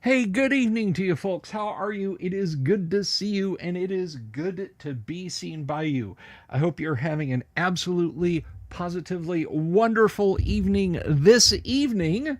Hey, good evening to you folks. How are you? It is good to see you, and it is good to be seen by you. I hope you're having an absolutely, positively wonderful evening this evening.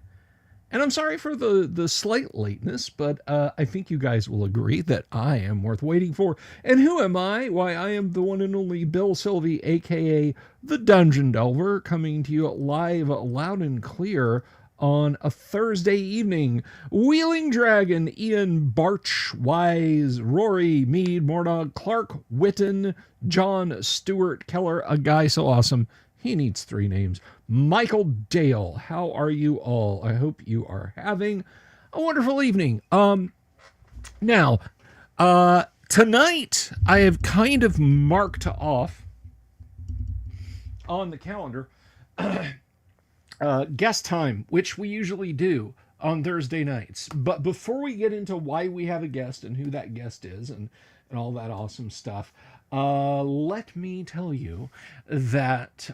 And I'm sorry for the slight lateness, but I think you guys will agree that I am worth waiting for. And who am I? Why, I am the one and only Bill Sylvie, aka the Dungeon Delver, coming to you live, loud and clear on a Thursday evening. Wheeling Dragon, Ian Barch, Wise, Rory, Mead, Mordog, Clark, Witten, John Stewart Keller, a guy so awesome he needs three names. Michael Dale, how are you all? I hope you are having a wonderful evening. Now, tonight I have kind of marked off on the calendar guest time, which we usually do on Thursday nights. But before we get into why we have a guest and who that guest is and all that awesome stuff, let me tell you that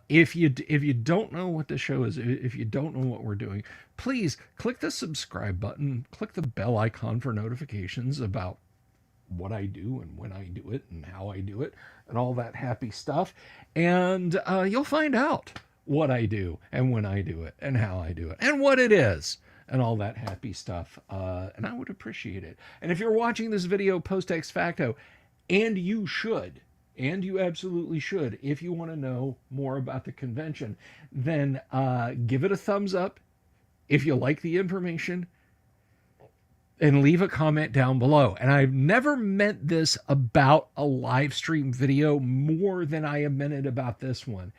if you don't know what the show is, if you don't know what we're doing, please click the subscribe button, click the bell icon for notifications about what I do and when I do it and how I do it and all that happy stuff. And you'll find out what I do and when I do it and how I do it and what it is and all that happy stuff. And I would appreciate it. And if you're watching this video post ex facto, and you should, and you absolutely should, if you want to know more about the convention, then give it a thumbs up if you like the information and leave a comment down below. And I've never meant this about a live stream video more than I have meant it about this one.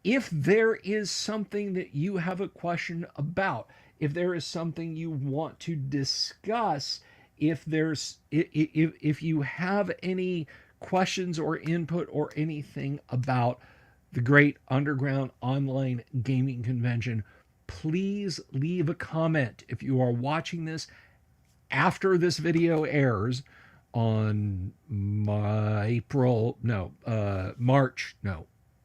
If there is something that you have a question about, if there is something you want to discuss, if you have any questions or input or anything about the great underground online gaming convention, please leave a comment. If you are watching this after this video airs on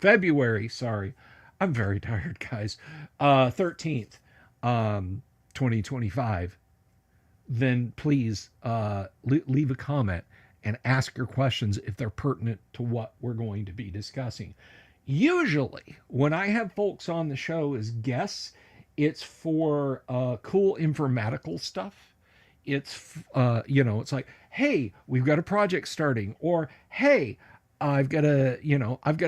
February, sorry, I'm very tired, guys, 13th, 2025, then please leave a comment and ask your questions if they're pertinent to what we're going to be discussing. Usually, when I have folks on the show as guests, it's for cool informatical stuff. It's it's like, hey, we've got a project starting, or hey, I've got a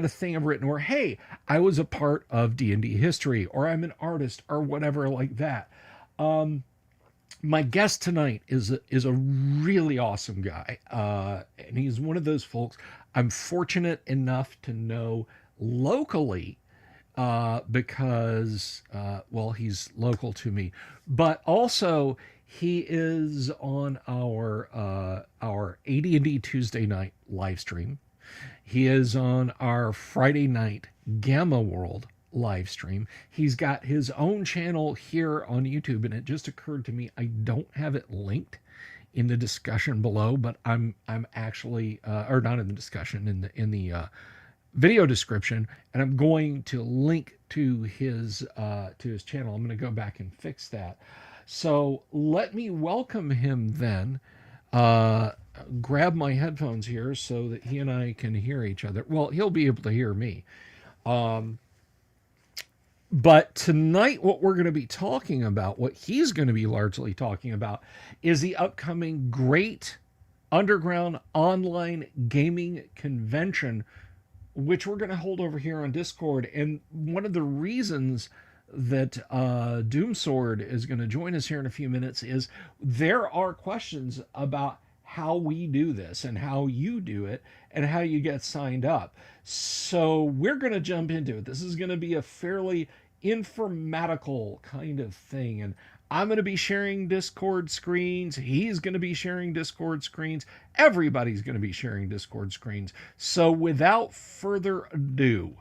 thing I've written, or hey, I was a part of D&D history, or I'm an artist, or whatever like that. My guest tonight is a really awesome guy, and he's one of those folks I'm fortunate enough to know locally, because well, he's local to me, but also he is on our AD&D Tuesday night live stream. He is on our Friday night Gamma World live stream. He's got his own channel here on YouTube, and it just occurred to me I don't have it linked in the discussion below, but I'm actually or not in the discussion, in the video description, and I'm going to link to his channel. I'm going to go back and fix that. So let me welcome him then. Grab my headphones here so that he and I can hear each other. Well, he'll be able to hear me. But tonight, what we're going to be talking about, what he's going to be largely talking about, is the upcoming Great Underground Online Gaming Convention, which we're going to hold over here on Discord. And one of the reasons that Doomsword is going to join us here in a few minutes is there are questions about how we do this and how you do it and how you get signed up. So we're going to jump into it. This is going to be a fairly informatical kind of thing, and I'm going to be sharing Discord screens. He's going to be sharing Discord screens. Everybody's going to be sharing Discord screens. So without further ado,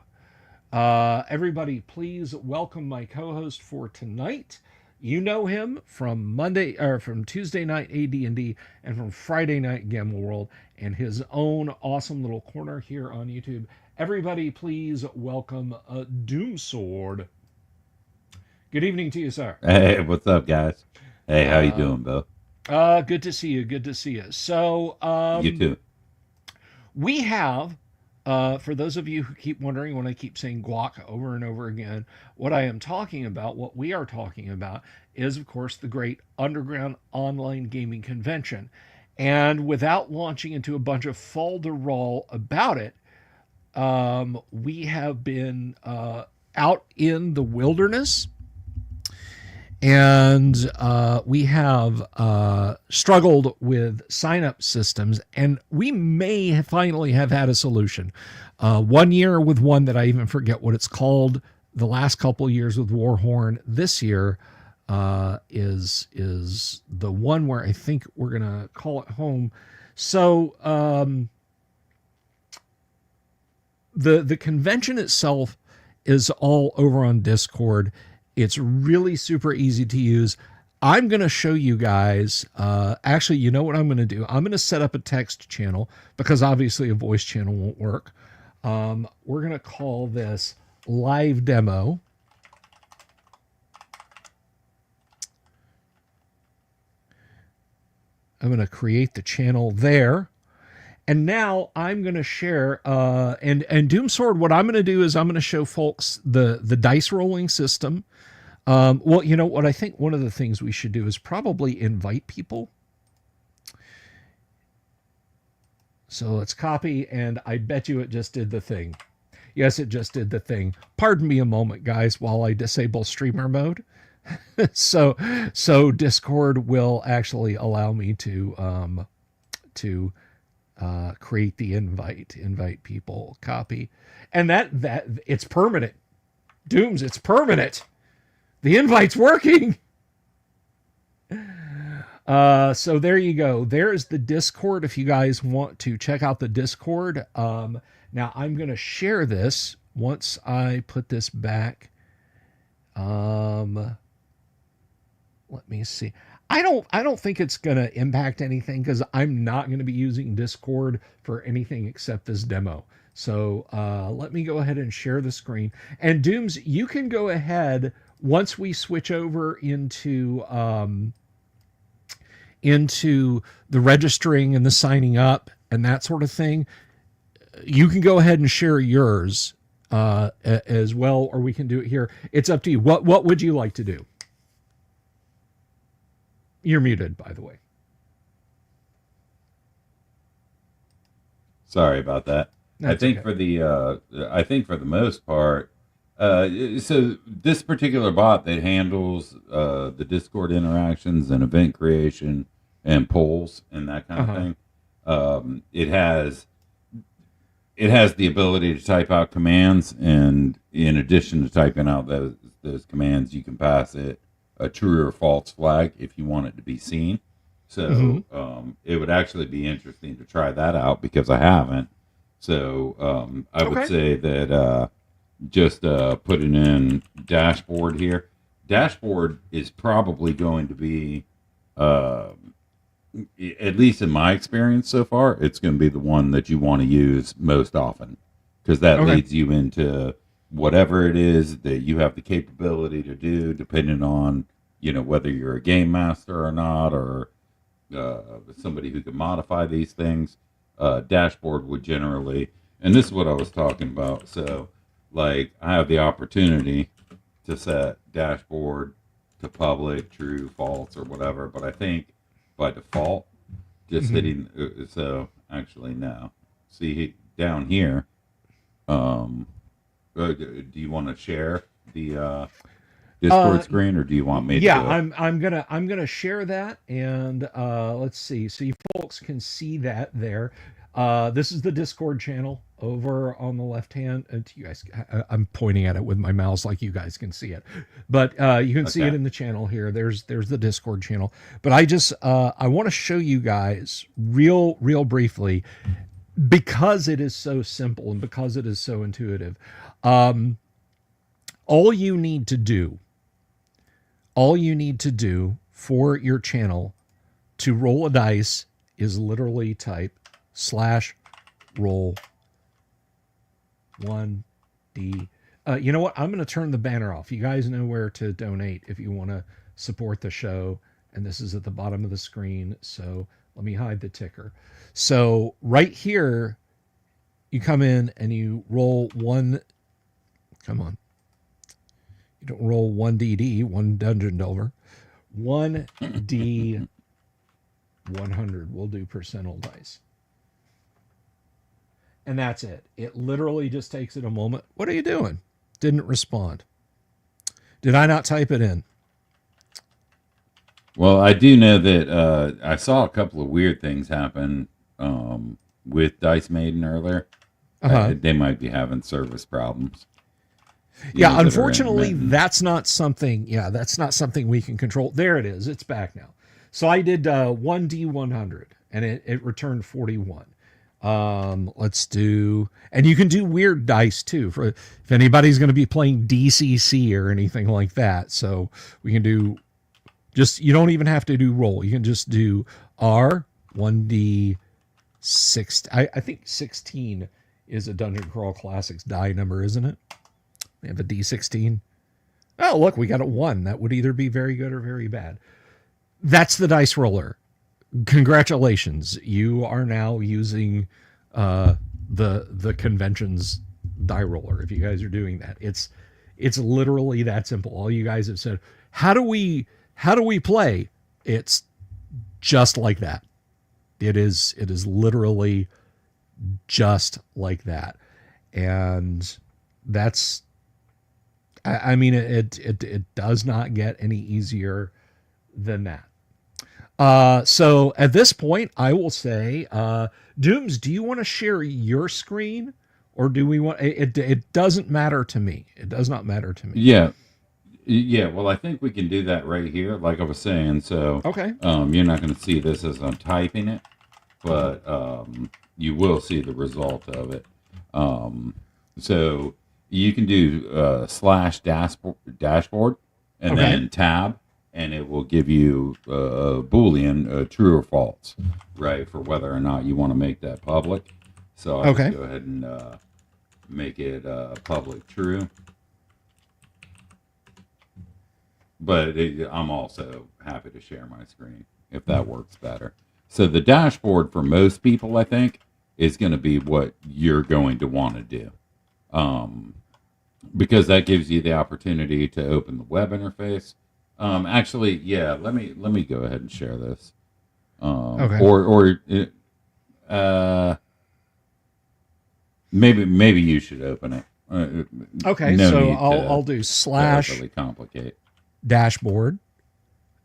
everybody, please welcome my co-host for tonight. You know him from Tuesday night AD&D and from Friday night Gamma World and his own awesome little corner here on YouTube. Everybody, please welcome Doomsword. Good evening to you, sir. Hey, what's up, guys? Hey, how you doing, Bill? Good to see you. Good to see you. So, You too. we have, for those of you who keep wondering when I keep saying guac over and over again, what I am talking about, what we are talking about, is of course the great underground online gaming convention. And without launching into a bunch of falderall about it, we have been out in the wilderness and we have struggled with sign up systems, and we may finally have had a solution. 1 year with one that I even forget what it's called. The last couple years with Warhorn. This year is the one where I think we're gonna call it home. So the convention itself is all over on Discord. It's really super easy to use. I'm going to show you guys. Actually, you know what I'm going to do? I'm going to set up a text channel because obviously a voice channel won't work. We're going to call this live demo. I'm going to create the channel there. And now I'm going to share, and Doomsword, what I'm going to do is I'm going to show folks the dice rolling system. Well, you know what? I think one of the things we should do is probably invite people. So let's copy, and I bet you it just did the thing. Yes, it just did the thing. Pardon me a moment, guys, while I disable streamer mode. so Discord will actually allow me to create the invite people, copy, and that it's permanent. Dooms, it's permanent. The invite's working. So there you go. There's the Discord if you guys want to check out the Discord. Now I'm going to share this once I put this back. Let me see. I don't think it's going to impact anything because I'm not going to be using Discord for anything except this demo. So let me go ahead and share the screen. And Dooms, you can go ahead once we switch over into the registering and the signing up and that sort of thing. You can go ahead and share yours as well, or we can do it here. It's up to you. What would you like to do? You're muted, by the way. Sorry about that. That's okay. I think for the most part, so this particular bot that handles the Discord interactions and event creation and polls and that kind of thing, it has the ability to type out commands, and in addition to typing out those commands, you can pass it a true or false flag if you want it to be seen. So it would actually be interesting to try that out because I haven't. So I would say that just putting in dashboard here. Dashboard is probably going to be, at least in my experience so far, it's going to be the one that you want to use most often because that leads you into whatever it is that you have the capability to do, depending on whether you're a game master or not, or somebody who can modify these things. Dashboard would generally, and this is what I was talking about. So, like, I have the opportunity to set dashboard to public, true, false, or whatever. But I think by default, just hitting. So actually, no. See down here. Do you want to share the Discord screen, or do you want me to? Yeah, I'm gonna share that, and let's see, so you folks can see that there. This is the Discord channel over on the left hand. You guys, I'm pointing at it with my mouse like you guys can see it, but you can see it in the channel here. There's the Discord channel. But I want to show you guys real briefly because it is so simple and because it is so intuitive. All you need to do for your channel to roll a dice is literally type /roll 1D. You know what? I'm going to turn the banner off. You guys know where to donate if you want to support the show and this is at the bottom of the screen. So let me hide the ticker. So right here, you come in and you roll one. Come on. You don't roll 1DD, one dungeon delver. 1D 100. We'll do percentile dice. And that's it. It literally just takes it a moment. What are you doing? Didn't respond. Did I not type it in? Well, I do know that I saw a couple of weird things happen with Dice Maiden earlier. They might be having service problems. Yeah, unfortunately, that's not something. Yeah, that's not something we can control. There it is. It's back now. So I did 1D100, and it returned 41. Let's do, and you can do weird dice too. For if anybody's going to be playing DCC or anything like that, so we can do. Just you don't even have to do roll. You can just do R1D6. I think 16 is a Dungeon Crawl Classics die number, isn't it? We have a D16. Oh, look, we got a 1. That would either be very good or very bad. That's the dice roller. Congratulations. You are now using the convention's die roller. If you guys are doing that, it's literally that simple. All you guys have said, how do we play? It's just like that. It is literally just like that. And that's, I mean, it does not get any easier than that. So at this point, I will say, Dooms, do you want to share your screen, or do we want it? It doesn't matter to me. It does not matter to me. Yeah. Well, I think we can do that right here, like I was saying. So, okay. You're not going to see this as I'm typing it, but you will see the result of it. So you can do slash dashboard and then tab, and it will give you a Boolean, true or false, right, for whether or not you want to make that public. So I'll just go ahead and make it public true. But I'm also happy to share my screen if that works better. So the dashboard for most people, I think, is going to be what you're going to want to do. Because that gives you the opportunity to open the web interface. Actually, yeah, let me go ahead and share this. Maybe you should open it. Okay, no, so I'll do slash really complicate dashboard.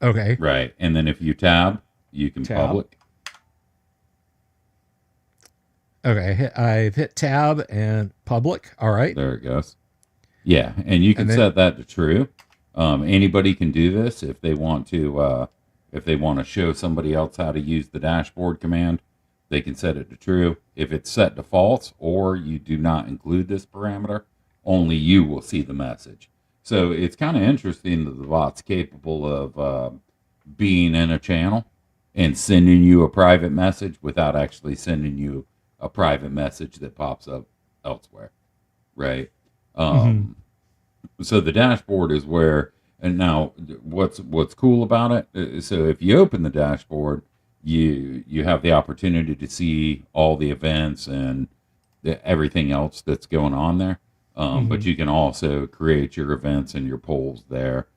Okay. Right. And then if you tab, you can public. Okay, I've hit tab and public. All right. There it goes. Yeah, and you can set that to true. Anybody can do this if they want to. If they want to show somebody else how to use the dashboard command, they can set it to true. If it's set to false, or you do not include this parameter, only you will see the message. So it's kind of interesting that the bot's capable of being in a channel and sending you a private message without actually sending you a private message that pops up elsewhere, right? So the dashboard is where, and now what's cool about it, so if you open the dashboard, you have the opportunity to see all the events and everything else that's going on there. But you can also create your events and your polls there,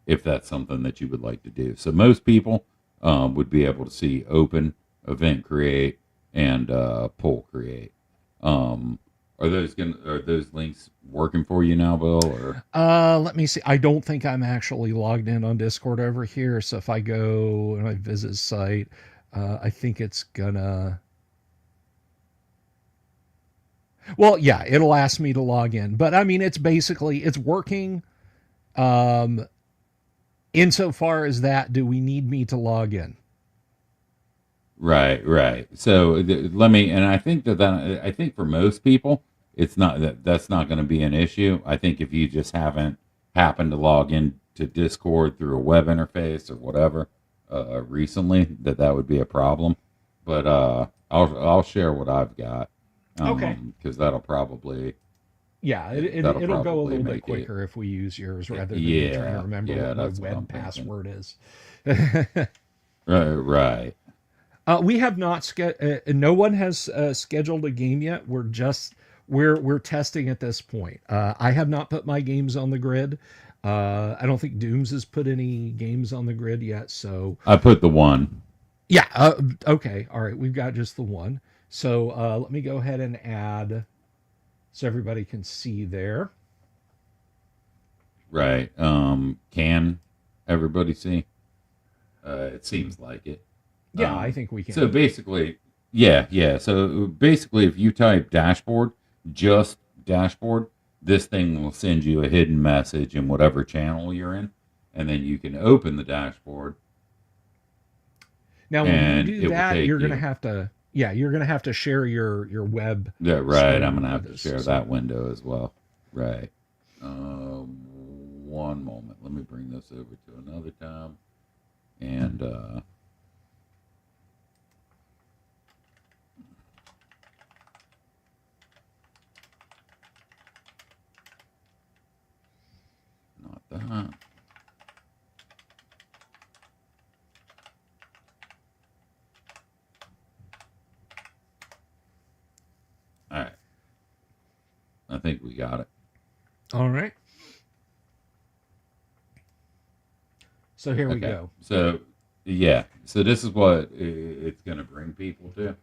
if that's something that you would like to do. So most people would be able to see open, event create, and poll create. Are those links working for you now, Bill? Or let me see. I don't think I'm actually logged in on Discord over here. So if I go and I visit site, I think it's gonna. Well, yeah, it'll ask me to log in, but I mean, it's working. Insofar as that, do we need me to log in? Right. So let me, and I think I think for most people, it's not that's not going to be an issue. I think if you just haven't happened to log in to Discord through a web interface or whatever recently, that would be a problem. But I'll share what I've got. Okay. Because that'll probably Yeah, That'll it'll go a probably little bit make it. quicker if we use yours rather than me trying to Yeah, remember yeah, what my that's what web I'm thinking. password is. Right. We have not no one has scheduled a game yet. We're testing at this point. I have not put my games on the grid. I don't think Dooms has put any games on the grid yet. So I put the one. yeah, okay, all right. We've got just the one. So let me go ahead and add so everybody can see there. Right. Can everybody see? It seems like it. Yeah, I think we So can. basically, yeah, yeah. So basically, if you type dashboard, just dashboard, this thing will send you a hidden message in whatever channel you're in, and then you can open the dashboard, Now, when you and do it will that, take you're gonna you. have to yeah, you're gonna have to share your web Yeah, right. I'm screen gonna have with to us. share So that window as well. Right. One moment. Let me bring this over to another tab, and not that. All right. I think we got it. all right. So here we Okay. go. So, yeah. So this is what it's going to bring people to.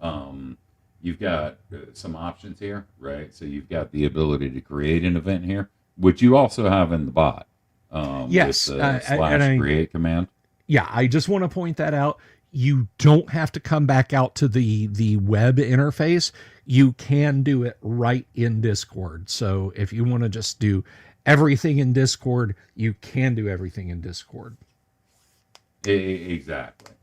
Um, you've got some options here, right? So you've got the ability to create an event here, which you also have in the bot with Yes, the and slash create command. yeah, I just want to point that out. You don't have to come back out to the web interface. You can do it right in Discord. So if you want to just do everything in Discord, you can do everything in Discord. Exactly.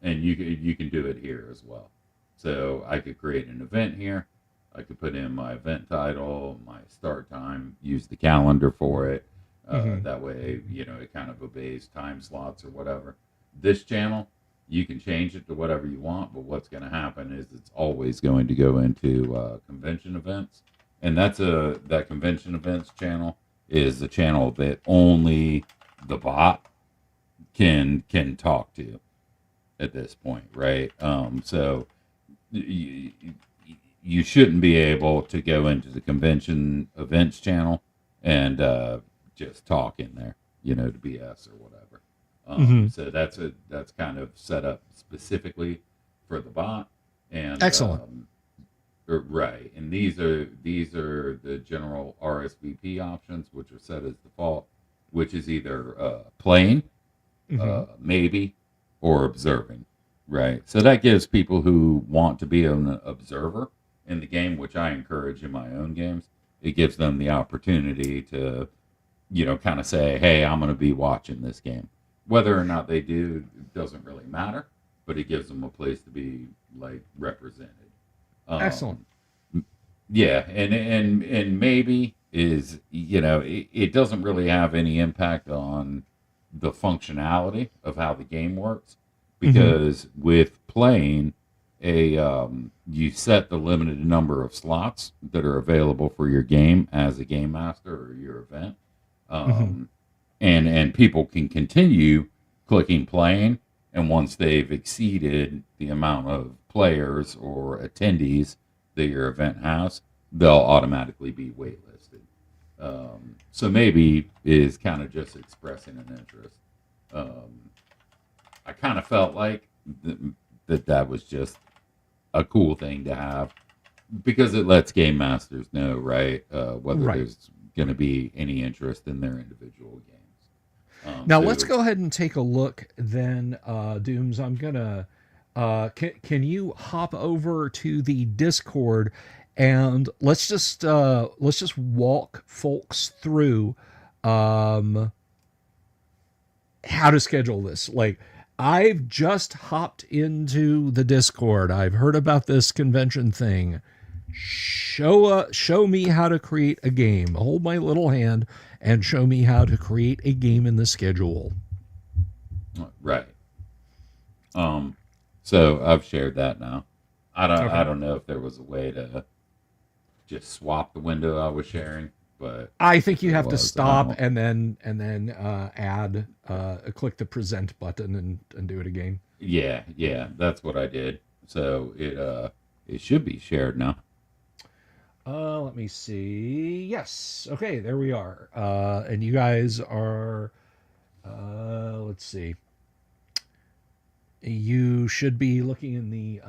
And you can do it here as well. So I could create an event here. I could put in my event title, my start time, use the calendar for it. Hmm. That way, it kind of obeys time slots or whatever. This channel, you can change it to whatever you want, but what's going to happen is it's always going to go into convention events, and that convention events channel is the channel that only the bot can talk to at this point, right? So you, you shouldn't be able to go into the convention events channel and just talk in there, to BS or whatever. Hmm. So that's kind of set up specifically for the bot, and Excellent. right. And these are the general RSVP options, which are set as default, which is either playing, Hmm. maybe, or observing, right? So that gives people who want to be an observer in the game, which I encourage in my own games. It gives them the opportunity to, kind of say, "Hey, I'm going to be watching this game." Whether or not they do doesn't really matter, but it gives them a place to be like represented. Excellent. Um, yeah, and maybe is it doesn't really have any impact on the functionality of how the game works Hmm. because with playing you set the limited number of slots that are available for your game as a game master or your event, Hmm. um, and people can continue clicking playing, and once they've exceeded the amount of players or attendees that your event has, they'll automatically be waitlisted. So maybe is kind of just expressing an interest. um, I kind of felt like that was just a cool thing to have because it lets game masters know, right, whether Right. there's going to be any interest in their individual games. Now let's So go ahead and take a look then, Dooms. I'm gonna can you hop over to the Discord and let's just walk folks through um how to schedule this. Like I've just hopped into the Discord. I've heard about this convention thing. Show me how to create a game. Hold my little hand and show me how to create a game in the schedule. right. Um, so I've shared that now. I Okay. don't know if there was a way to. just swap the window I was sharing, but I think if you it have to was, I stop don't. and then add click the present button and do it again. Yeah, yeah, that's what I did. So it should be shared now. Let me see. Yes. Okay, there we are. And you guys are. Let's see. You should be looking in the.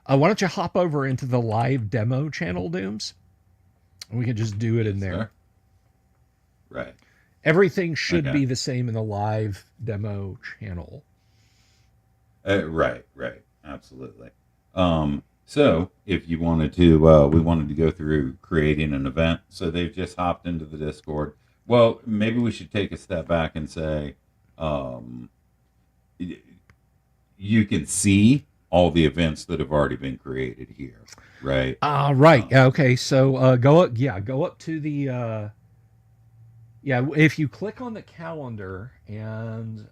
Why don't you hop over into the live demo channel, Dooms? We can just do it in Yes, there. sir. Right. Everything should Okay. be the same in the live demo channel. Right, right, absolutely. So if you wanted to, we wanted to go through creating an event. So they've just hopped into the Discord. Well, maybe we should take a step back and say, um, you can see all the events that have already been created here, right? Right. Yeah, Um, okay. So go up. Yeah, go up to the. Yeah, if you click on the calendar, and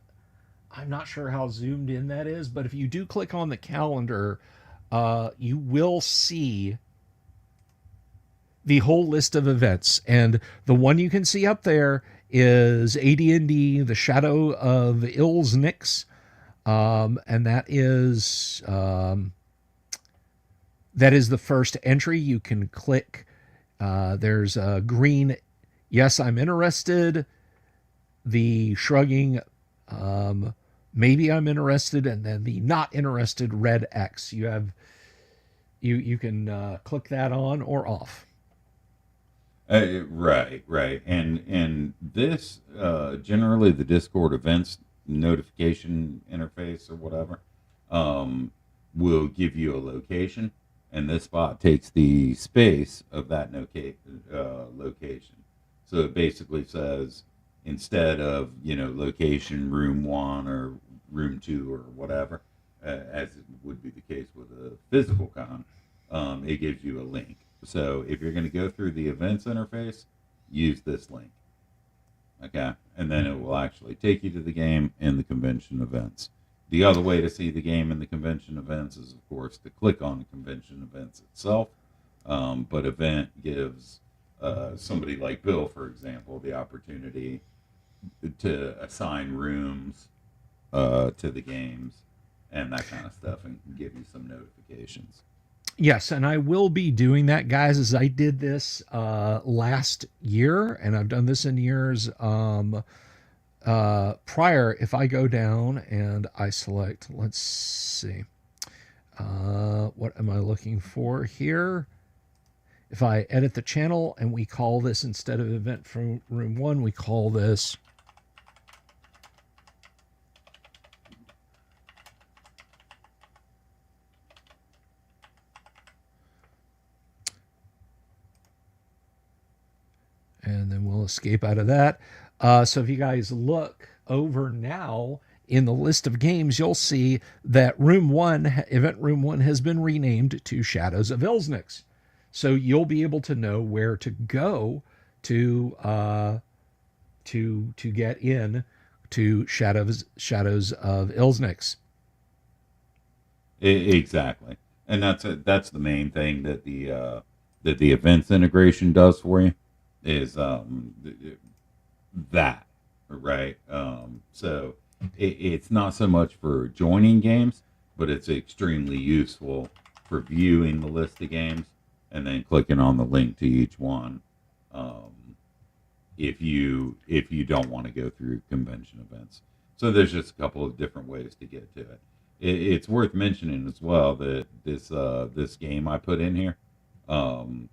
I'm not sure how zoomed in that is, but if you do click on the calendar, you will see the whole list of events. And the one you can see up there is AD&D: The Shadow of Ilsnix, and that is the first entry. You can click. There's a green yes, I'm interested. The shrugging, um, maybe I'm interested, and then the not interested red X. You can click that on or off. right, right, and this generally the Discord events notification interface or whatever um, will give you a location, and this spot takes the space of that location. So it basically says instead of location room one or room two or whatever, as it would be the case with a physical con, it gives you a link. So if you're going to go through the events interface, use this link. Okay. And then it will actually take you to the game in the convention events. The other way to see the game in the convention events is, of course, to click on the convention events itself. But event gives somebody like Bill, for example, the opportunity to assign rooms to the games and that kind of stuff and give you some notifications. Yes, and I will be doing that, guys, as I did this last year, and I've done this in years prior. If I go down and I select, let's see, what am I looking for here? If I edit the channel and we call this, instead of event from room one, we call this and then we'll escape out of that. So if you guys look over now in the list of games, you'll see that event room one, has been renamed to Shadows of Ilsnix. So you'll be able to know where to go to to get in to Shadows of Ilsnix. Exactly, and that's the main thing that the events integration does for you is that right. So it's not so much for joining games, but it's extremely useful for viewing the list of games and then clicking on the link to each one. Um, if you don't want to go through convention events, so there's just a couple of different ways to get to it. It's worth mentioning as well that this game I put in here, um,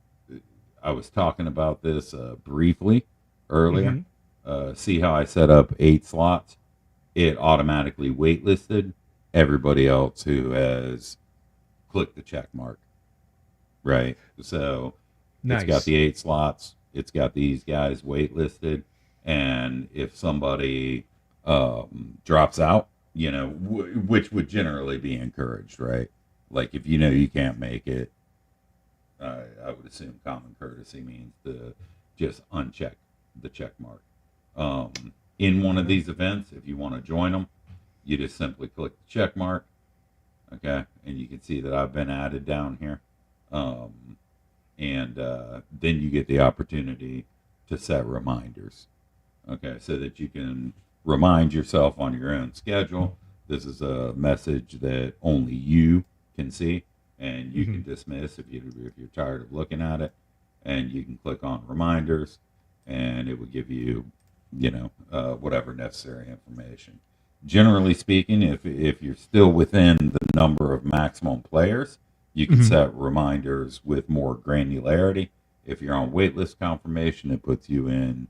I was talking about this briefly earlier. Mm-hmm. See how I set up 8 slots? It automatically waitlisted everybody else who has clicked the check mark, right? So it's got Nice. the 8 slots. It's got these guys waitlisted, and if somebody drops out, which would generally be encouraged, right? Like if you can't make it, I would assume common courtesy means to just uncheck the check mark. In one of these events, if you want to join them, you just simply click the check mark, okay, and you can see that I've been added down here. and then you get the opportunity to set reminders. Okay, so that you can remind yourself on your own schedule. This is a message that only you can see, and you can dismiss if you're tired of looking at it, and you can click on reminders, and it will give you, whatever necessary information. Generally speaking, if you're still within the number of maximum players, you can set reminders with more granularity. If you're on waitlist confirmation, it puts you in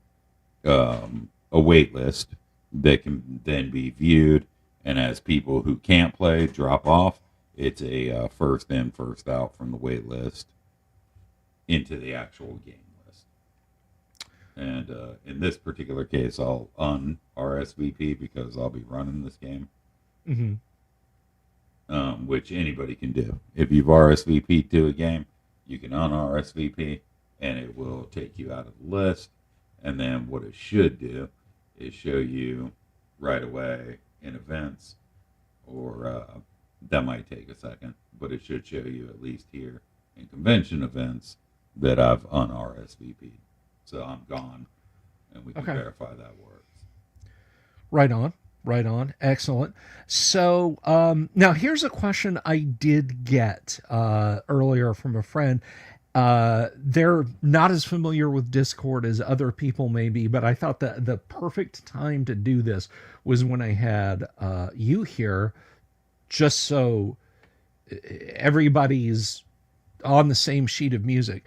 a wait list that can then be viewed, and as people who can't play drop off, it's a first in, first out from the wait list into the actual game list. And in this particular case, I'll un-RSVP because I'll be running this game, which anybody can do. If you've RSVP'd to a game, you can un-RSVP, and it will take you out of the list. And then what it should do is show you right away in events, or that might take a second, but it should show you at least here in convention events that I've un-RSVP'd. So I'm gone, and we can verify that works. Right on. Right on. Excellent. So now here's a question I did get earlier from a friend. They're not as familiar with Discord as other people may be, but I thought that the perfect time to do this was when I had you here, just so everybody's on the same sheet of music.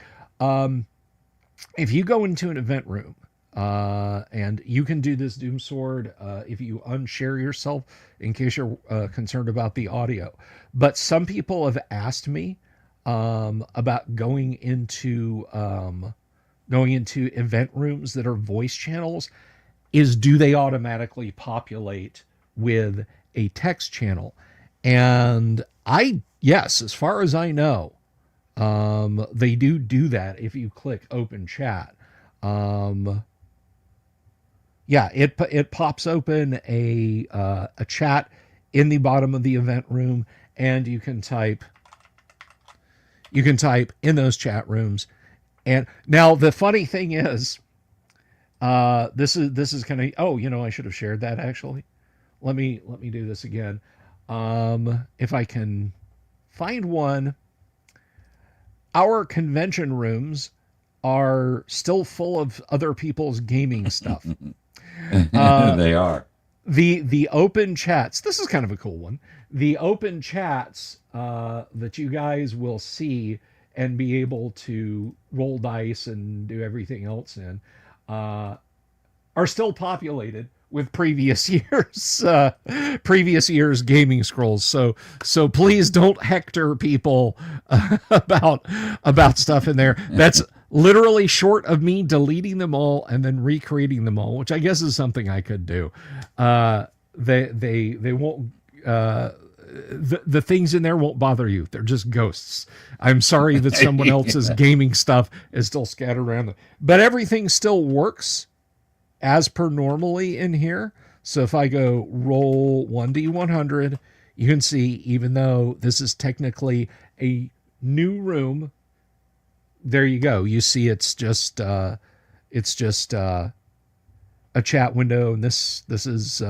If you go into an event room, and you can do this, Doomsword, if you unshare yourself, in case you're concerned about the audio. But some people have asked me about going into event rooms that are voice channels. Do they automatically populate with a text channel? And yes, as far as I know, they do that if you click open chat. It pops open a chat in the bottom of the event room, and you can type in those chat rooms. And now the funny thing is, this is kind of, I should have shared that actually. Let me do this again. If I can find one. Our convention rooms are still full of other people's gaming stuff. They are. The open chats, this is kind of a cool one. The open chats that you guys will see and be able to roll dice and do everything else in are still populated with previous years gaming scrolls. So please don't hector people about stuff in there. That's literally short of me deleting them all and then recreating them all, which I guess is something I could do. They won't. The things in there won't bother you. They're just ghosts. I'm sorry that someone else's gaming stuff is still scattered around, but everything still works as per normally in here. So if I go roll 1d100, you can see, even though this is technically a new room, there you go. You see, it's just a chat window, and this is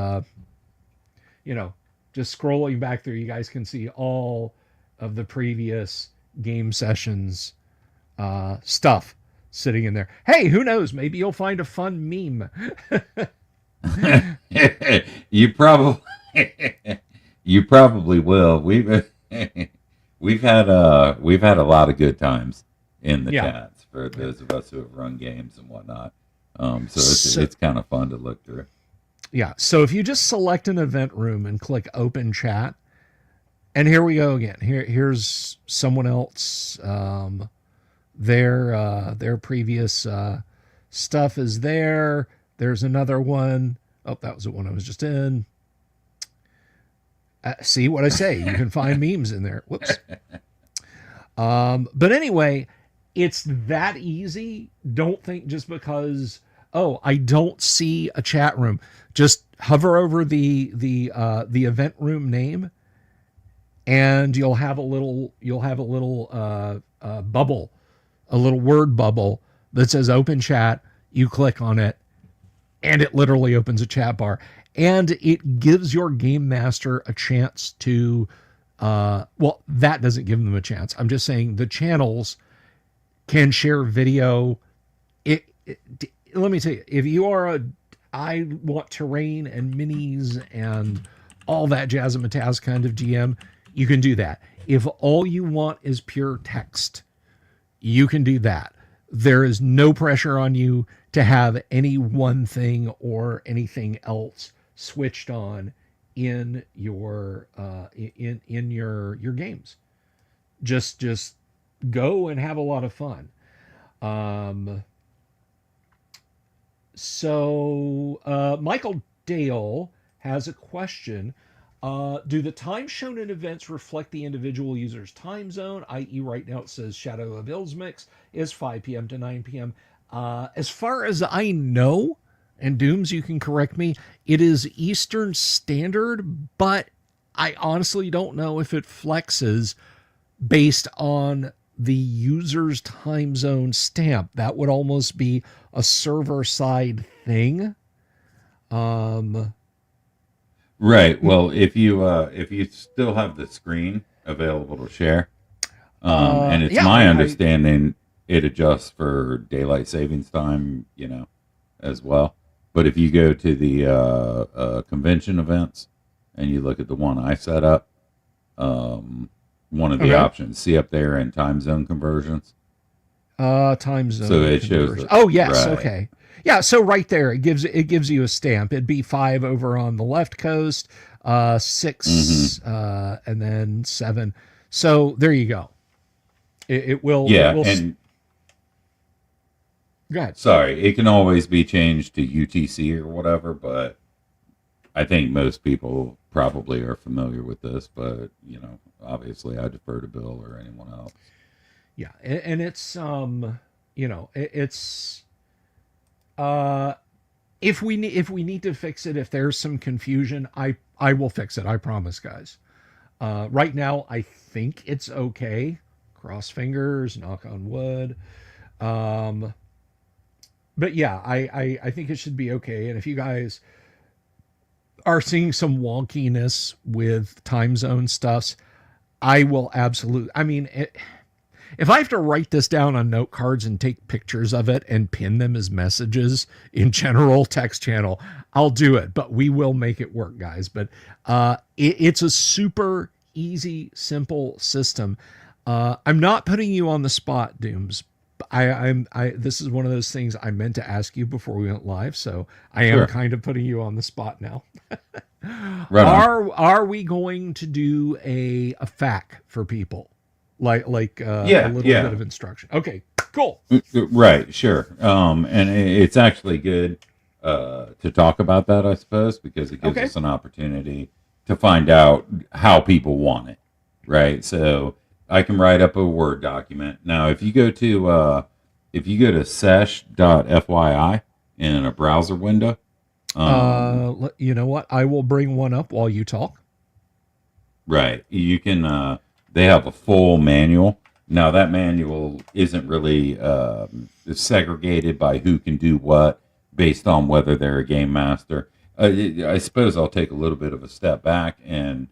just scrolling back through. You guys can see all of the previous game sessions stuff sitting in there. Hey, who knows? Maybe you'll find a fun meme. You probably will. We've had a lot of good times in the chats for those of us who have run games and whatnot. So it's kind of fun to look through. Yeah. So if you just select an event room and click open chat, and here we go again. Here's someone else. Their previous stuff is there. There's another one. Oh, that was the one I was just in. See what I say? You can find memes in there. Whoops. But anyway, it's that easy. Don't think just because, I don't see a chat room. Just hover over the event room name, and you'll have a little bubble a little word bubble that says open chat. You click on it, and it literally opens a chat bar. And it gives your game master a chance to, well, that doesn't give them a chance. I'm just saying the channels can share video. Let me tell you, if you are I want terrain and minis and all that jazz and mataz kind of GM, you can do that. If all you want is pure text, you can do that. There is no pressure on you to have any one thing or anything else switched on in your in your games. Just go and have a lot of fun. Michael Dale has a question. Do the times shown in events reflect the individual user's time zone? I.e., right now it says Shadow of Ilsmix is 5 p.m. to 9 p.m. As far as I know, and Dooms, you can correct me, it is Eastern Standard, but I honestly don't know if it flexes based on the user's time zone stamp. That would almost be a server side thing. Right. Well, if you still have the screen available to share, and it's my understanding it adjusts for daylight savings time, as well. But if you go to the convention events and you look at the one I set up, one of the options, see up there in time zone conversions. Time zone. So it shows. Yes. Right. Okay. Yeah. So right there, it gives you a stamp. It'd be 5 over on the left coast, 6, and then 7. So there you go. It will. Yeah. It will, and go ahead. Sorry, it can always be changed to UTC or whatever, but I think most people probably are familiar with this. But obviously, I defer to Bill or anyone else. Yeah, and it's it's if we need to fix it, if there's some confusion, I will fix it. I promise, guys. Right now, I think it's okay. Cross fingers, knock on wood. But yeah, I think it should be okay. And if you guys are seeing some wonkiness with time zone stuffs, I will absolutely. I mean, if I have to write this down on note cards and take pictures of it and pin them as messages in general text channel, I'll do it. But we will make it work, guys. But it's a super easy, simple system. I'm not putting you on the spot, Dooms. This is one of those things I meant to ask you before we went live, so I am kind of putting you on the spot now. Right. Are we going to do a FAQ for people, like a little bit of instruction? Okay, cool. Right, sure. And it's actually good to talk about that, I suppose, because it gives us an opportunity to find out how people want it. Right, so I can write up a Word document. Now, if you go to sesh.fyi in a browser window, you know what? I will bring one up while you talk. Right, you can. They have a full manual. Now, that manual isn't really segregated by who can do what based on whether they're a game master. I suppose I'll take a little bit of a step back, and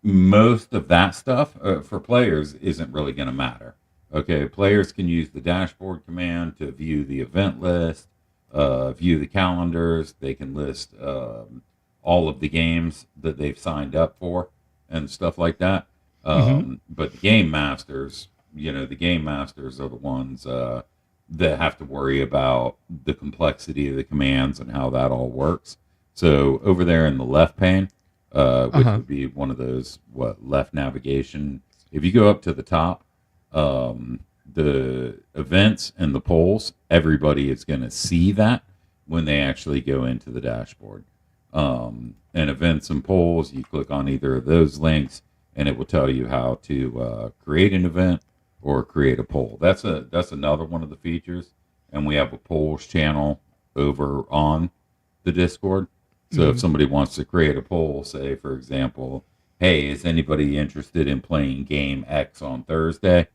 most of that stuff for players isn't really going to matter. Okay, players can use the dashboard command to view the event list, view the calendars. They can list all of the games that they've signed up for and stuff like that. But the game masters, the game masters are the ones that have to worry about the complexity of the commands and how that all works. So over there in the left pane, which would be one of those left navigation. If you go up to the top, the events and the polls, everybody is going to see that when they actually go into the dashboard. And events and polls, you click on either of those links, and it will tell you how to create an event or create a poll. That's another one of the features. And we have a polls channel over on the Discord. So if somebody wants to create a poll, say, for example, hey, is anybody interested in playing game X on Thursday?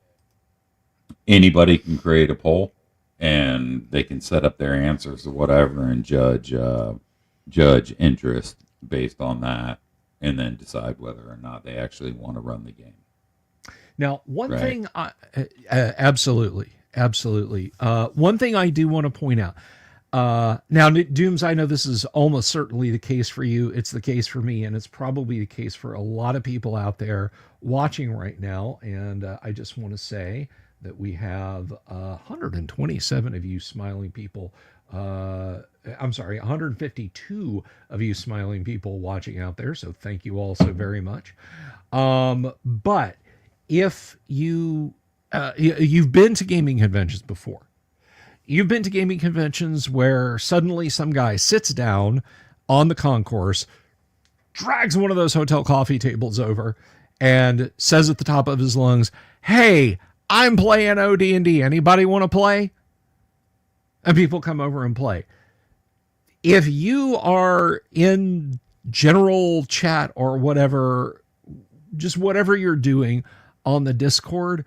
anybody can create a poll, and they can set up their answers or whatever, and judge interest based on that, and then decide whether or not they actually want to run the game. Now, one thing, absolutely. One thing I do want to point out. Now, Dooms, I know this is almost certainly the case for you. It's the case for me, and it's probably the case for a lot of people out there watching right now. And I just want to say that we have 127 of you smiling people. I'm sorry, 152 of you smiling people watching out there. So thank you all so very much. But if you've been to gaming conventions before, you've been to gaming conventions where suddenly some guy sits down on the concourse, drags one of those hotel coffee tables over, and says at the top of his lungs, "Hey, I'm playing OD&D. Anybody want to play?" And people come over and play. If you are in general chat or whatever, just whatever you're doing on the Discord,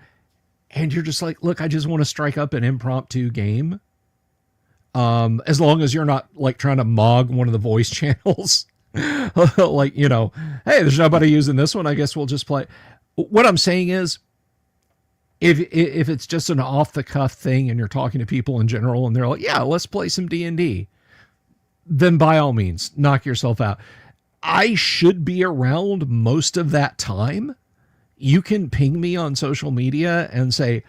and you're just like, look, I just want to strike up an impromptu game. As long as you're not like trying to mog one of the voice channels, like, you know, hey, there's nobody using this one, I guess we'll just play. What I'm saying is, if it's just an off the cuff thing and you're talking to people in general and they're like, yeah, let's play some D&D, then by all means, knock yourself out. I should be around most of that time. You can ping me on social media and say,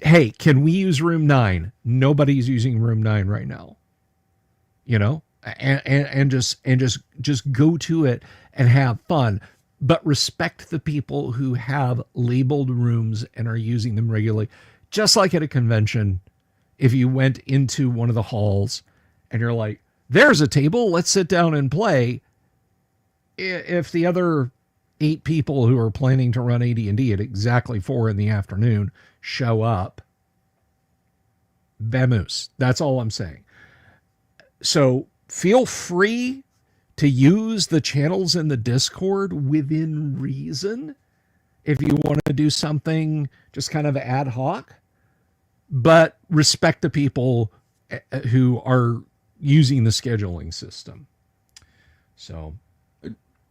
hey, can we use room 9? Nobody's using room 9 right now. You know, and just go to it and have fun, but respect the people who have labeled rooms and are using them regularly. Just like at a convention, if you went into one of the halls and you're like, there's a table, let's sit down and play. If the other 8 people who are planning to run AD&D at exactly 4 p.m. show up, vamoose. That's all I'm saying. So feel free to use the channels in the Discord within reason if you want to do something just kind of ad hoc, but respect the people who are using the scheduling system. So,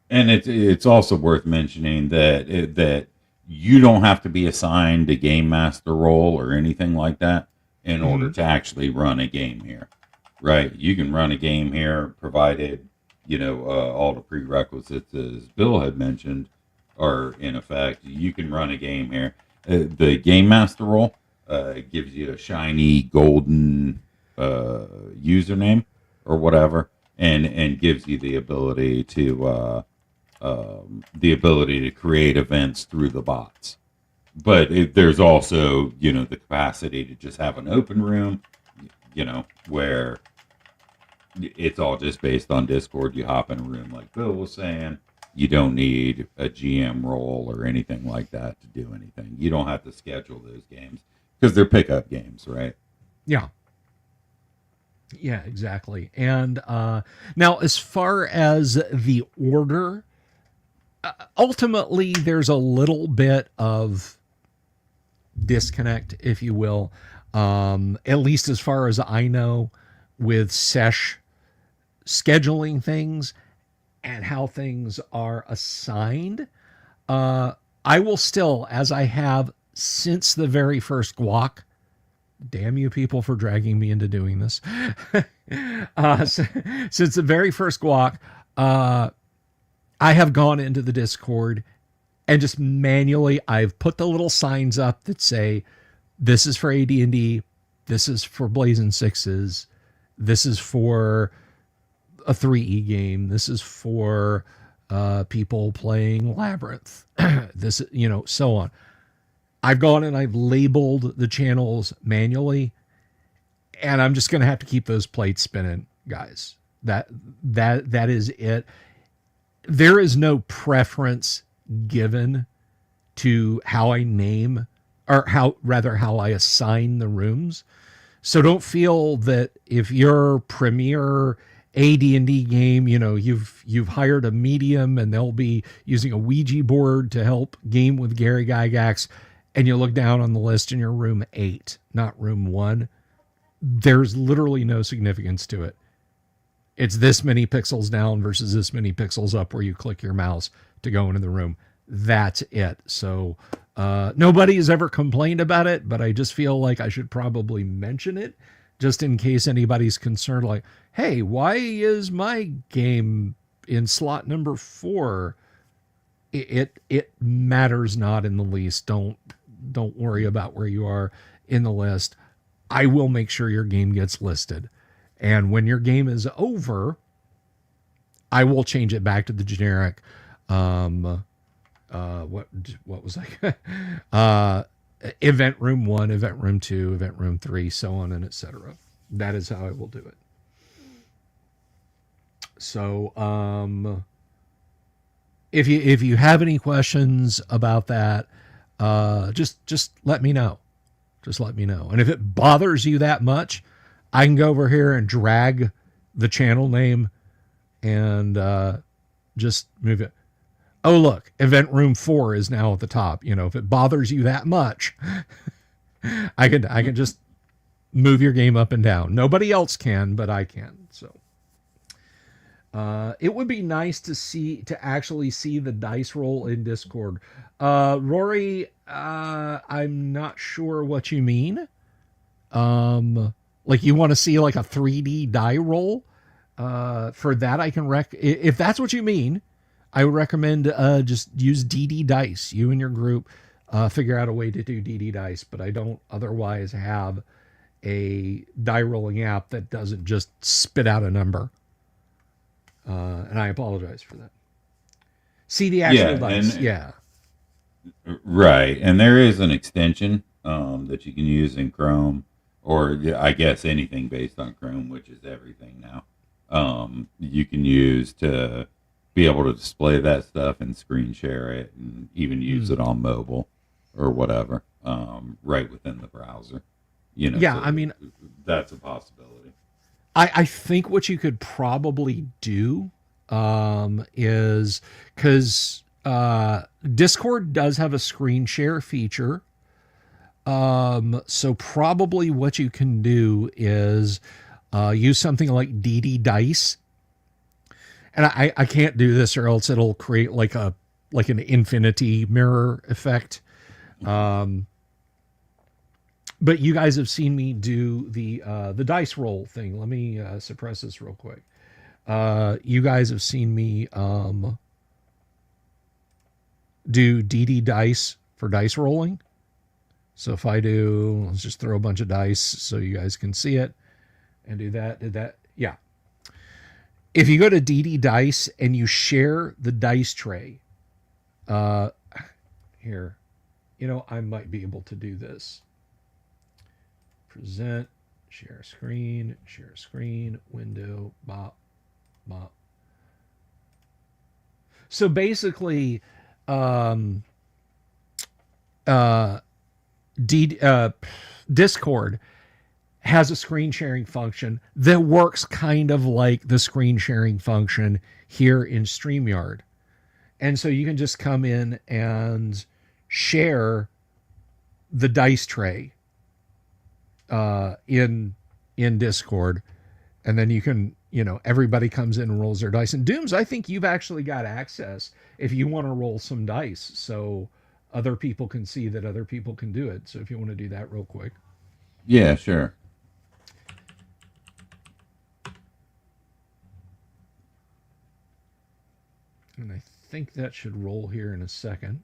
and it's also worth mentioning that you don't have to be assigned a game master role or anything like that in order to actually run a game here, right? You can run a game here provided, you know, all the prerequisites, as Bill had mentioned, are in effect. You can run a game here. The game master role gives you a shiny golden username or whatever, and gives you the ability to create events through the bots. But there's also, you know, the capacity to just have an open room, you know, where it's all just based on Discord. You hop in a room like Bill was saying. You don't need a GM role or anything like that to do anything. You don't have to schedule those games because they're pickup games, right? Yeah. Yeah, exactly. And now as far as the order, ultimately there's a little bit of disconnect, if you will, at least as far as I know, with Sesh scheduling things and how things are assigned. I will still, as I have since the very first GUOC, damn you people for dragging me into doing this. Since the very first GUOC, I have gone into the Discord and just manually, I've put the little signs up that say, this is for AD&D, this is for Blazing Sixes, this is for a 3E game, this is for people playing Labyrinth, this, you know, so on. I've gone and I've labeled the channels manually, and I'm just going to have to keep those plates spinning, guys. That is it. There is no preference given to how I name, or how I assign the rooms. So don't feel that if your premier AD&D game, you know, you've hired a medium and they'll be using a Ouija board to help game with Gary Gygax, and you look down on the list and you're room 8, not room 1, there's literally no significance to it. It's this many pixels down versus this many pixels up where you click your mouse to go into the room. That's it. So nobody has ever complained about it, but I just feel like I should probably mention it just in case anybody's concerned, like, hey, why is my game in slot number 4? It matters not in the least. Don't worry about where you are in the list. I will make sure your game gets listed. And when your game is over, I will change it back to the generic what was I event room 1, event room 2, event room 3, so on and etc. That is how I will do it. So if you have any questions about that, just let me know. Just let me know. And if it bothers you that much, I can go over here and drag the channel name and just move it. Oh, look, event room 4 is now at the top. You know, if it bothers you that much, I can just move your game up and down. Nobody else can, but I can. So it would be nice to actually see the dice roll in Discord. Rory, I'm not sure what you mean. Like you want to see like a 3D die roll? For that, I can if that's what you mean, I would recommend just use DD Dice. You and your group figure out a way to do DD Dice, but I don't otherwise have a die rolling app that doesn't just spit out a number. And I apologize for that. See the actual dice. Yeah. Right. And there is an extension that you can use in Chrome, or I guess anything based on Chrome, which is everything now. You can use to be able to display that stuff and screen share it, and even use it on mobile or whatever, right within the browser. You know, yeah, so I mean, that's a possibility. I think what you could probably do is, because Discord does have a screen share feature. So probably what you can do is use something like DD Dice. And I can't do this or else it'll create like an infinity mirror effect. But you guys have seen me do the dice roll thing. Let me suppress this real quick. You guys have seen me do DD Dice for dice rolling. So if I do, let's just throw a bunch of dice so you guys can see it and do that. Did that? Yeah. If you go to DD Dice and you share the dice tray, here, you know, I might be able to do this. Present, share screen, window, bop, bop. So basically, Discord has a screen sharing function that works kind of like the screen sharing function here in StreamYard. And so you can just come in and share the dice tray in Discord. And then you can, you know, everybody comes in and rolls their dice. And Dooms, I think you've actually got access if you want to roll some dice. So other people can see that other people can do it. So if you want to do that real quick. Yeah, sure. And I think that should roll here in a second.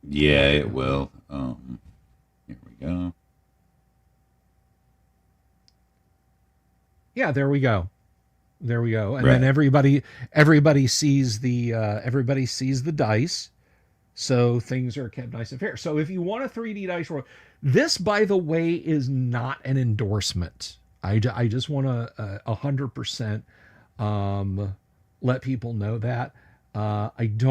Yeah, it will. Here we go. Yeah, there we go. There we go. And Right. then everybody sees the dice. So things are kept nice and fair. So if you want a 3D dice roll, this, by the way, is not an endorsement. I just want to 100% let people know that. I'm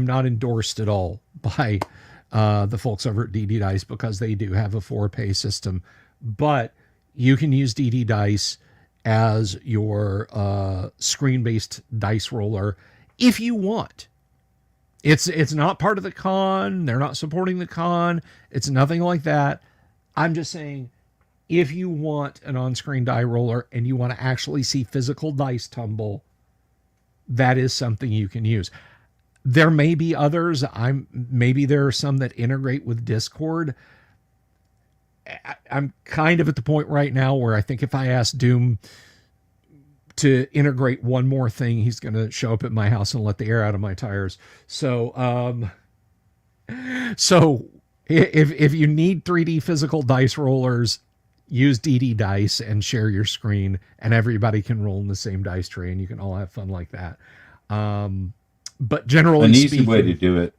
not endorsed at all by the folks over at DD Dice, because they do have a 4-pay system. But you can use DD Dice as your screen-based dice roller if you want. It's not part of the con. They're not supporting the con. It's nothing like that. I'm just saying, if you want an on-screen die roller and you want to actually see physical dice tumble, that is something you can use. There may be others. Maybe there are some that integrate with Discord. I'm kind of at the point right now where I think if I ask Doom to integrate one more thing, he's going to show up at my house and let the air out of my tires. So if you need 3D physical dice rollers, use DD Dice and share your screen, and everybody can roll in the same dice tray, and you can all have fun like that. But generally an easy speaking, way to do it.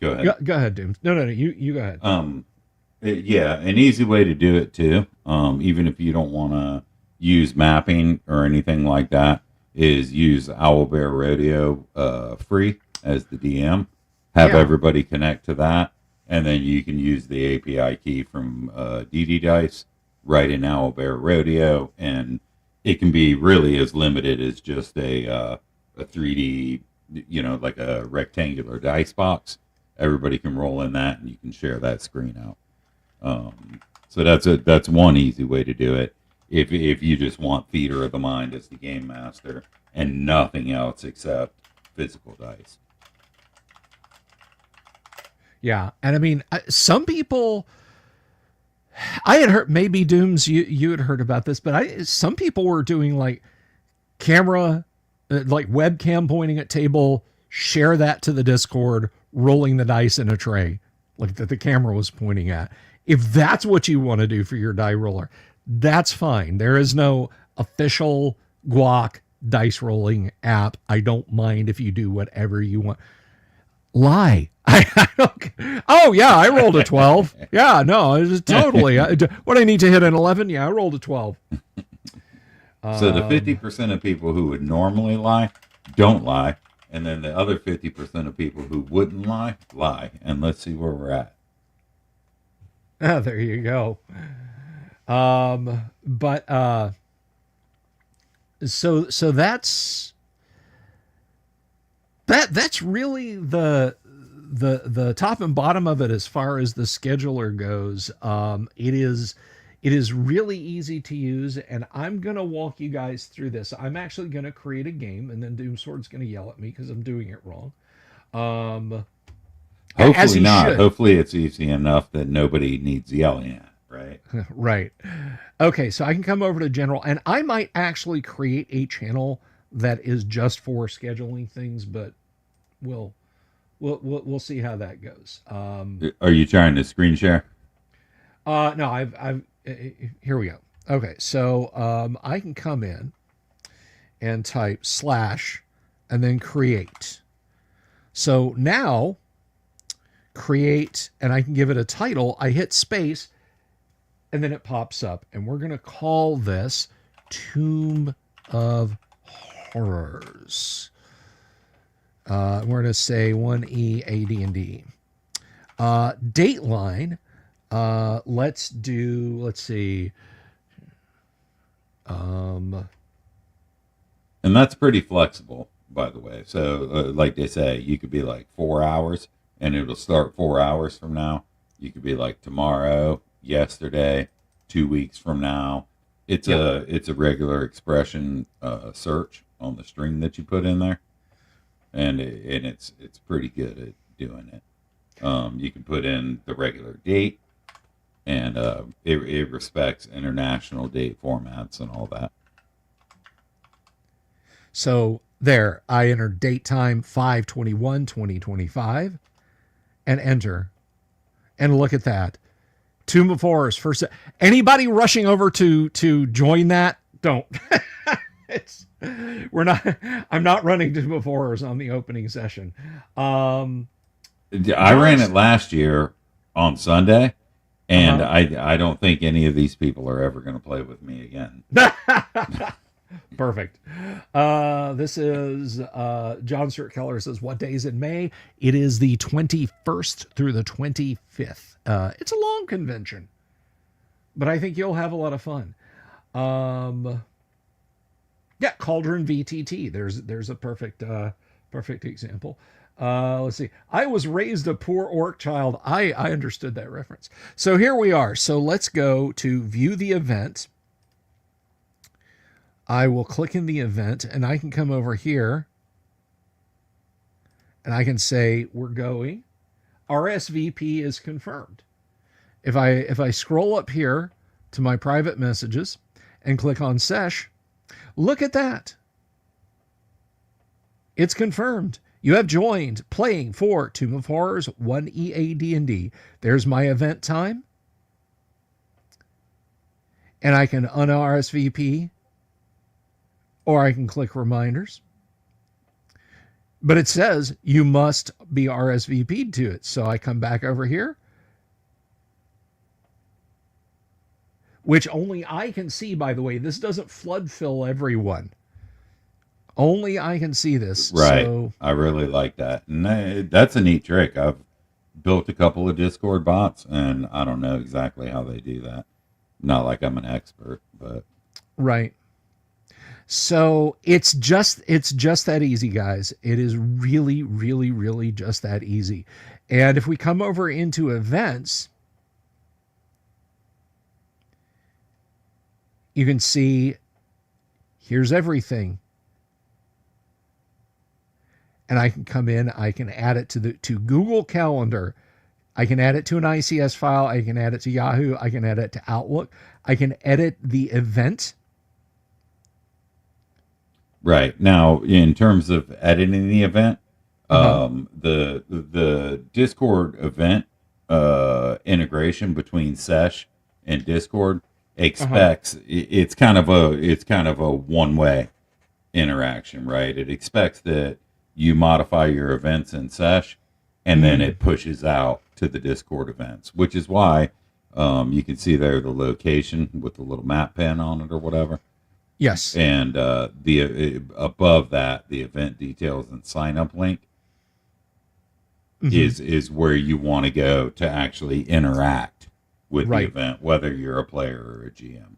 Go ahead. Go ahead, Doom. No, you go ahead. Yeah, an easy way to do it too, even if you don't want to use mapping or anything like that, is use Owlbear Radio free as the DM. Have everybody connect to that, and then you can use the API key from DD Dice right in Owlbear Radio, and it can be really as limited as just a 3D, like a rectangular dice box. Everybody can roll in that, and you can share that screen out. So that's one easy way to do it. If you just want theater of the mind as the game master and nothing else except physical dice. Yeah, and I mean, some people, I had heard, maybe Dooms, you had heard about this, but some people were doing like camera, like webcam pointing at table, share that to the Discord, rolling the dice in a tray, like that the camera was pointing at. If that's what you want to do for your die roller, that's fine. There is no official GUOGC dice rolling app. I don't mind if you do whatever you want. Lie. I don't. Oh yeah, I rolled a 12. Yeah, no, it's totally. What I need to hit an 11? Yeah, I rolled a 12. So the 50% of people who would normally lie don't lie, and then the other 50% of people who wouldn't lie lie. And let's see where we're at. Oh, there you go. So that's really the top and bottom of it as far as the scheduler goes. It is really easy to use, and I'm gonna walk you guys through this. I'm actually gonna create a game, and then Doomsword's gonna yell at me because I'm doing it wrong. Hopefully not. Hopefully it's easy enough that nobody needs yelling at, right? Right. Okay, so I can come over to general, and I might actually create a channel that is just for scheduling things, but we'll see how that goes. Are you trying to screen share? No, I've here we go. Okay, so I can come in and type / and then create. So now create, and I can give it a title. I hit space, and then it pops up, and we're going to call this Tomb of Horrors. We're going to say 1E AD&D. Dateline. Let's see. And that's pretty flexible, by the way. So, like they say, you could be like 4 hours, and it'll start 4 hours from now. You could be like tomorrow, yesterday, 2 weeks from now. It's a regular expression search on the string that you put in there, and it's pretty good at doing it. You can put in the regular date, and it respects international date formats and all that. So there, I entered date time 5/21/2025 and enter. And look at that. Tomb of Horrors first. Anybody rushing over to join that? Don't. I'm not running Tomb of Horrors on the opening session. I ran it last year on Sunday, and I don't think any of these people are ever going to play with me again. Perfect. This is John Stuart Keller says, what day is in May? It is the 21st through the 25th. It's a long convention, but I think you'll have a lot of fun. Yeah, Cauldron VTT. There's a perfect example. Let's see. I was raised a poor orc child. I understood that reference. So here we are. So let's go to view the event. I will click in the event and I can come over here and I can say we're going. RSVP is confirmed. If I scroll up here to my private messages and click on Sesh, look at that. It's confirmed. You have joined playing for Tomb of Horrors 1 EA D&D. There's my event time. And I can un-RSVP or I can click reminders. But it says you must be RSVP'd to it. So I come back over here, which only I can see, by the way. This doesn't flood fill everyone. Only I can see this. Right. So, I really like that. And that's a neat trick. I've built a couple of Discord bots, and I don't know exactly how they do that. Not like I'm an expert, but right. So it's just that easy, guys. It is really, really, really just that easy. And if we come over into events, you can see here's everything. And I can come in, I can add it to Google Calendar. I can add it to an ICS file. I can add it to Yahoo. I can add it to Outlook. I can edit the event. right. Now, in terms of editing the event, the Discord event integration between Sesh and Discord expects it's kind of a one-way interaction, right? It expects that you modify your events in Sesh, and then it pushes out to the Discord events, which is why you can see there the location with the little map pen on it or whatever. Yes. And above that, the event details and sign up link is where you want to go to actually interact with the event, whether you're a player or a GM.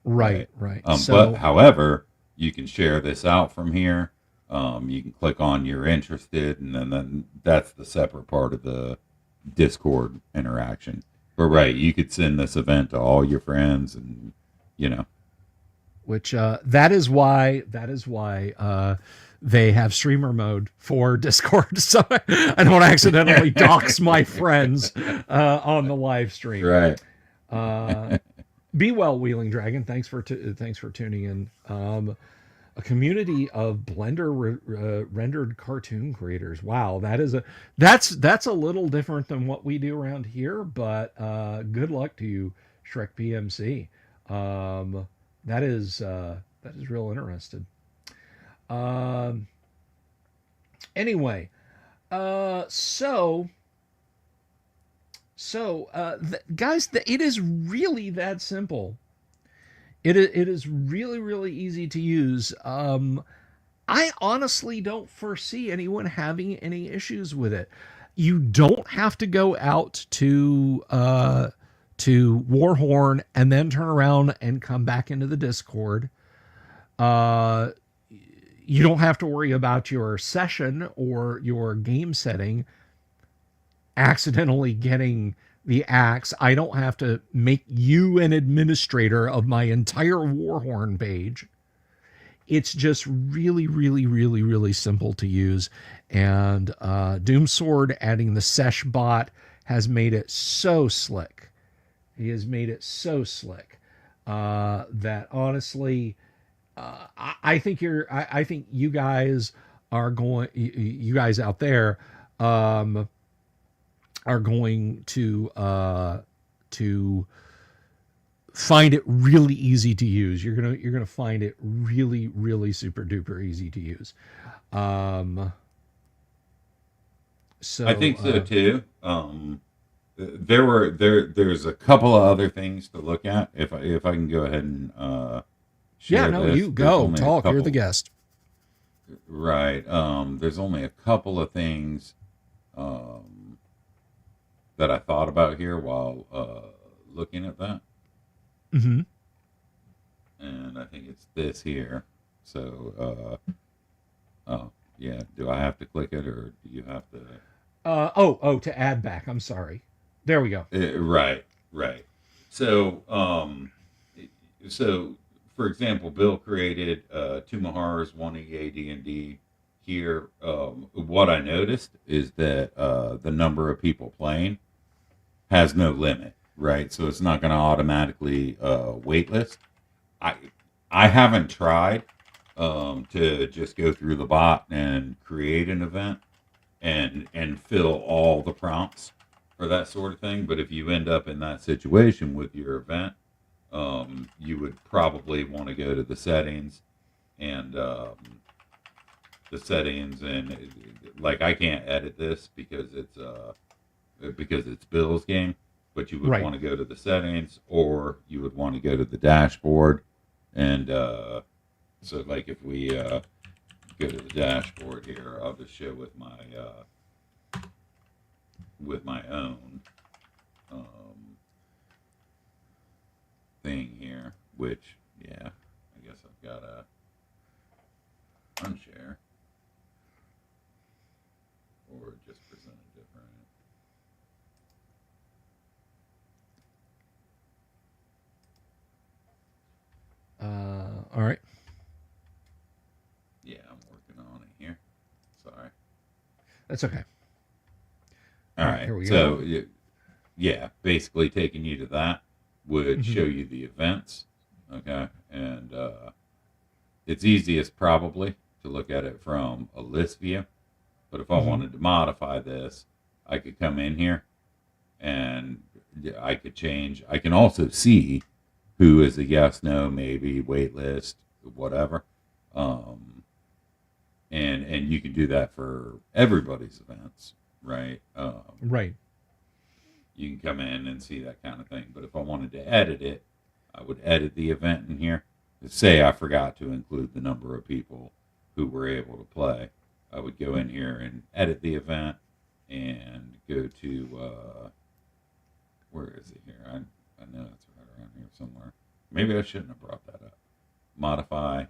Right. But however, you can share this out from here. You can click on you're interested, and then that's the separate part of the Discord interaction. But you could send this event to all your friends, and which that is why they have streamer mode for Discord, so I don't accidentally dox my friends on the live stream. Right. Be well, Wheeling Dragon. Thanks for tuning in. A community of Blender rendered cartoon creators. Wow, that's a little different than what we do around here. But good luck to you, Shrek PMC. That is real interesting. Anyway, guys, it is really that simple. It is really, really easy to use. I honestly don't foresee anyone having any issues with it. You don't have to go out to Warhorn and then turn around and come back into the Discord. You don't have to worry about your session or your game setting accidentally getting the axe. I don't have to make you an administrator of my entire Warhorn page. It's just really, really, really, really simple to use. And Doomsword adding the Sesh bot has made it so slick. He has made it so slick that honestly, I think you guys are going. You guys out there are going to find it really easy to use. You're gonna find it really, really super duper easy to use. So I think so too. There's a couple of other things to look at. If I can go ahead and share this. You go talk. You're the guest. Right. There's only a couple of things that I thought about here while looking at that. Mm-hmm. And I think it's this here. So, oh, Yeah. Do I have to click it, or do you have to? To add back. I'm sorry. There we go. Right. Right. So, so for example, Bill created Tomb of Horrors 1EA D&D here. What I noticed is that the number of people playing has no limit, right? So it's not going to automatically waitlist. I I haven't tried to just go through the bot and create an event and fill all the prompts or that sort of thing. But if you end up in that situation with your event, you would probably want to go to the settings and like I can't edit this because it's Bill's game, but you would Right. want to go to the settings, or you would want to go to the dashboard. And so, like, if we go to the dashboard here, I'll just show with my own thing here, which, yeah, I guess I've got to unshare or just present it different. All right. Yeah, I'm working on it here. Sorry. That's okay. All All right, right. here we So, go. yeah, basically taking you to that would Mhm. show you the events. Okay. And it's easiest probably to look at it from a list view. But if I Mhm. wanted to modify this, I could come in here and I could change. I can also see who is a yes, no, maybe, wait list, whatever. And you can do that for everybody's events, right? Right. You can come in and see that kind of thing. But if I wanted to edit it, I would edit the event in here. Say I forgot to include the number of people who were able to play. I would go in here and edit the event and go to where is it here? I know it's right around here somewhere. Maybe I shouldn't have brought that up. Modify.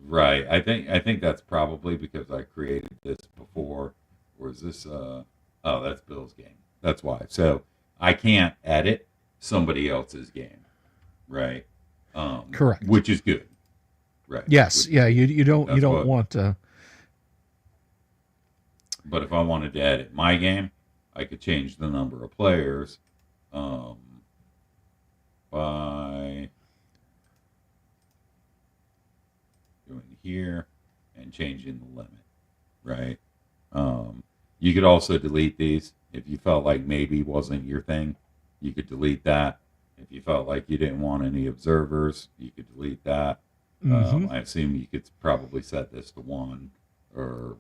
Right. I think that's probably because I created this before. Or is this oh, that's Bill's game. That's why. So I can't edit somebody else's game, right? Correct. Which is good. Right. Yes. Yeah. You That's don't what want to. but if I wanted to edit my game, I could change the number of players um by going here and changing the limit, right? You could also delete these if you felt like maybe wasn't your thing. You could delete that. If you felt like you didn't want any observers, you could delete that. Hmm. I assume you could probably set this to 1 or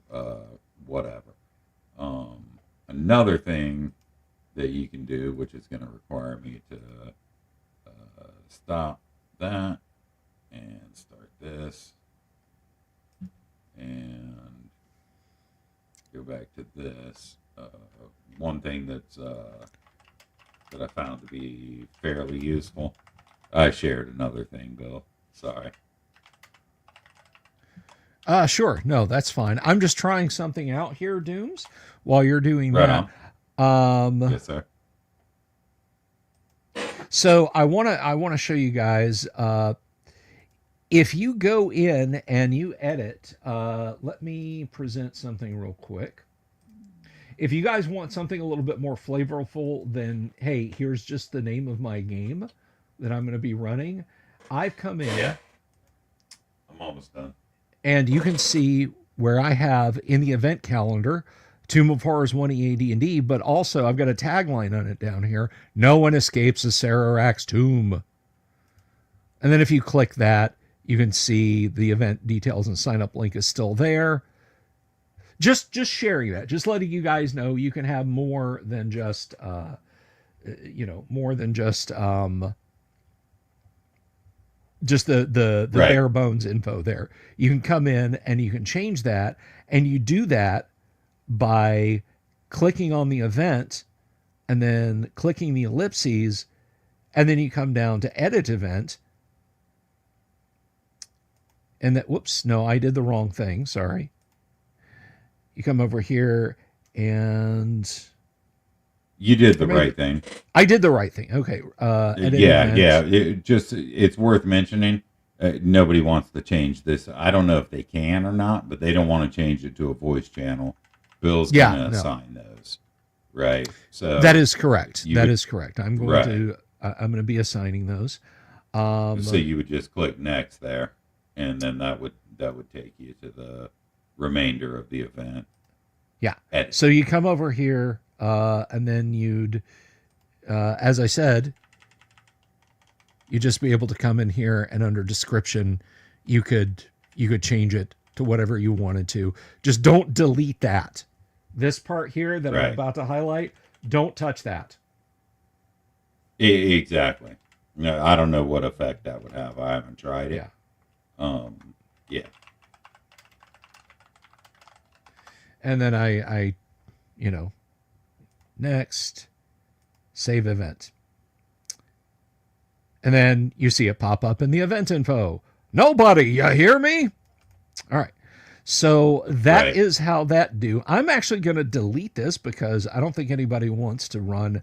whatever. Another thing that you can do, which is going to require me to stop that and start this and go back to this. One thing that I found to be fairly useful. I shared another thing, Bill. Sorry. Sure. No, that's fine. I'm just trying something out here, Dooms, while you're doing Right that. on. Yes, sir. So I wanna show you guys. If you go in and you edit, let me present something real quick. If you guys want something a little bit more flavorful than, hey, here's just the name of my game that I'm going to be running, I've come in. Yeah. I'm almost done. And you can see where I have in the event calendar Tomb of Horrors 1 AD&D, but also I've got a tagline on it down here: "No one escapes the Sararak's tomb." And then if you click that, you can see the event details and sign up link is still there. Just sharing that, just letting you guys know you can have more than just more than just the Right. bare bones info there. You can come in and you can change that, and you do that by clicking on the event and then clicking the ellipses, and then you come down to edit event, and that, whoops, no, I did the wrong thing. Sorry. You come over here and You did the right thing. I did the right thing. Okay. Edit Yeah, event. yeah. It's worth mentioning. Nobody wants to change this. I don't know if they can or not, but they don't want to change it to a voice channel. Bill's gonna assign those, right? So that is correct. That is correct. I'm going to I'm going to be assigning those. So you would just click next there, and then that would take you to the remainder of the event. Yeah. So you come over here, and then you'd, as I said, you'd just be able to come in here, and under description, you could change it to whatever you wanted to. Just don't delete that. This part here that I'm about to highlight, don't touch that. Exactly. No, I don't know what effect that would have. I haven't tried it. Yeah. Yeah. And then I next, save event. And then you see it pop up in the event info. Nobody, you hear me? All right. So that is how that do. I'm actually going to delete this because I don't think anybody wants to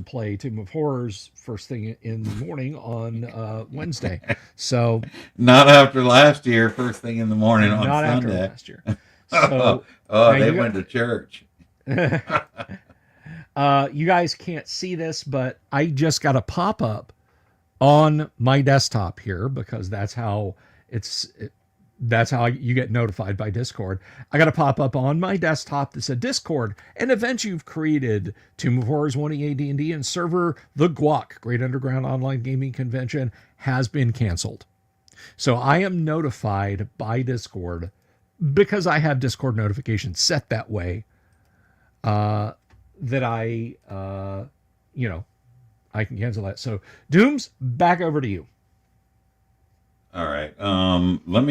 play Tomb of Horrors first thing in the morning on Wednesday. So not after last year, first thing in the morning on Sunday. Not after last year. So they went to church. You guys can't see this, but I just got a pop-up on my desktop here because that's how you get notified by Discord. I got a pop-up on my desktop that said Discord, an event you've created, Tomb of Horrors 1EA D&D and server the GUOGC, Great Underground Online Gaming Convention, has been canceled. So I am notified by Discord because I have Discord notifications set that way that I can cancel that. So Dooms, back over to you. All right. Let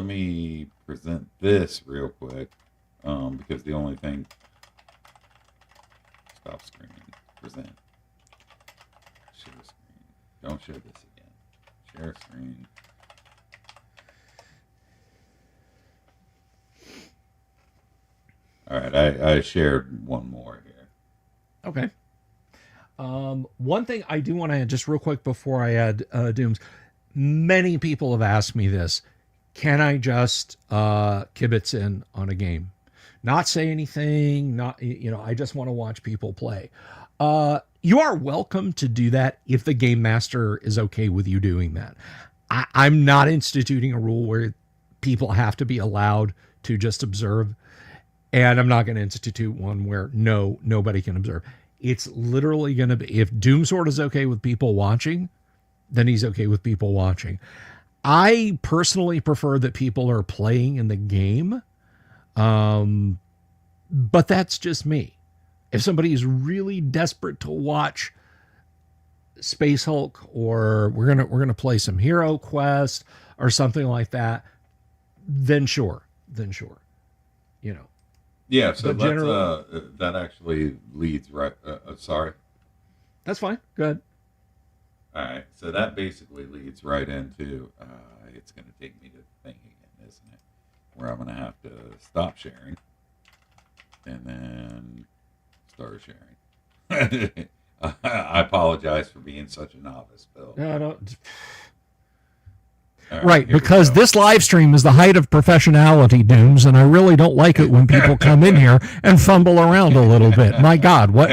me present this real quick. Because the only thing, stop screen, present, share screen. Don't share this again. Share screen. All right. I shared one more here. Okay. One thing I do want to add just real quick before I add Dooms. Many people have asked me this. Can I just kibitz in on a game? Not say anything, I just want to watch people play. You are welcome to do that if the game master is okay with you doing that. I'm not instituting a rule where people have to be allowed to just observe. And I'm not going to institute one where nobody can observe. It's literally going to be, if Doomsword is okay with people watching, then he's okay with people watching. I personally prefer that people are playing in the game. But that's just me. If somebody is really desperate to watch Space Hulk, or we're gonna play some Hero Quest or something like that, then sure. Yeah, so that actually leads right. Sorry. That's fine. Go ahead. All right, so that basically leads right into. It's going to take me to the thing again, isn't it? Where I'm going to have to stop sharing and then start sharing. I apologize for being such a novice, Bill. No, I don't. Right, because this live stream is the height of professionality, Dooms, and I really don't like it when people come in here and fumble around a little bit. My God, what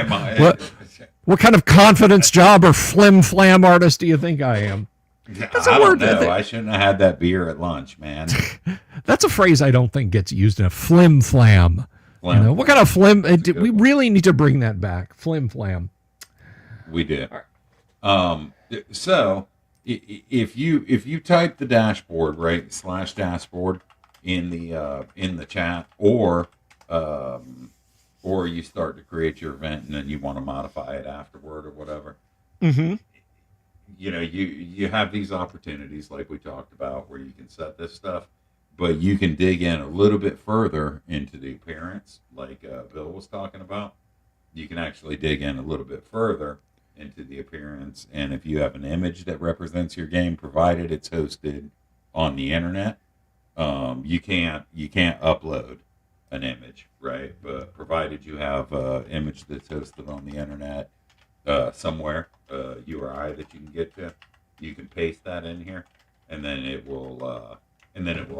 kind of confidence job or flim-flam artist do you think I am? That's a word. I shouldn't have had that beer at lunch, man. That's a phrase I don't think gets used enough. Flim-flam. What kind of flim? We really need to bring that back. Flim-flam. We did. So if you type the dashboard, right, /dashboard in the chat, or you start to create your event and then you want to modify it afterward or whatever. Mm-hmm. You have these opportunities like we talked about where you can set this stuff, but you can dig in a little bit further into the appearance, like Bill was talking about. You can actually dig in a little bit further into the appearance. And if you have an image that represents your game, provided it's hosted on the internet, you can't upload an image, right? But provided you have an image that's hosted on the internet somewhere, URI that you can get to, you can paste that in here, and then it will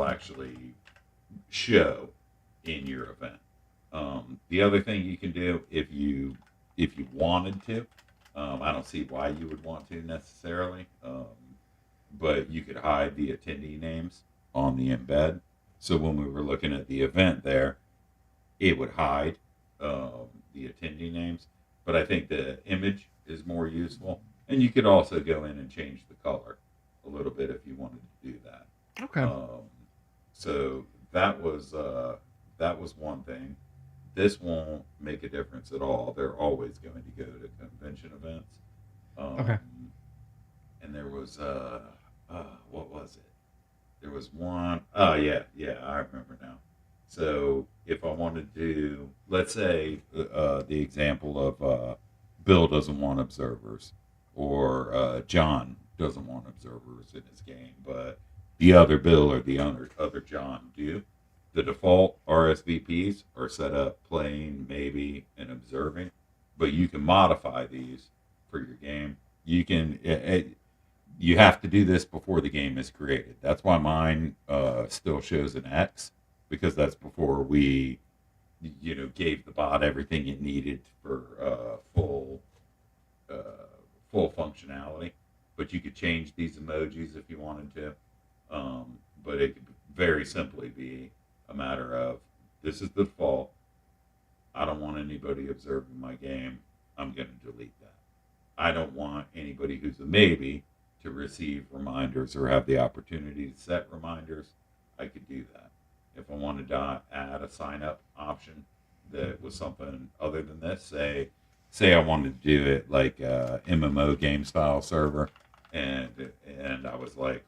actually show in your event. The other thing you can do if you wanted to, I don't see why you would want to necessarily, but you could hide the attendee names on the embed. So when we were looking at the event there, it would hide the attendee names. But I think the image is more useful, and you could also go in and change the color a little bit if you wanted to do that. Okay. So that was one thing. This won't make a difference at all. They're always going to go to convention events. Okay. And there was what was it? There was one. Oh yeah, I remember now. So if I wanted to do, let's say, the example of Bill doesn't want observers, or John doesn't want observers in his game, but the other Bill or the other John do. The default RSVPs are set up playing, maybe, and observing, but you can modify these for your game. You can. You have to do this before the game is created. That's why mine still shows an X, because that's before we, gave the bot everything it needed for full functionality. But you could change these emojis if you wanted to. But it could very simply be a matter of, this is the default. I don't want anybody observing my game. I'm going to delete that. I don't want anybody who's a maybe to receive reminders or have the opportunity to set reminders. I could do that. If I wanted to add a sign up option that was something other than this, say I wanted to do it like a MMO game style server, and I was like,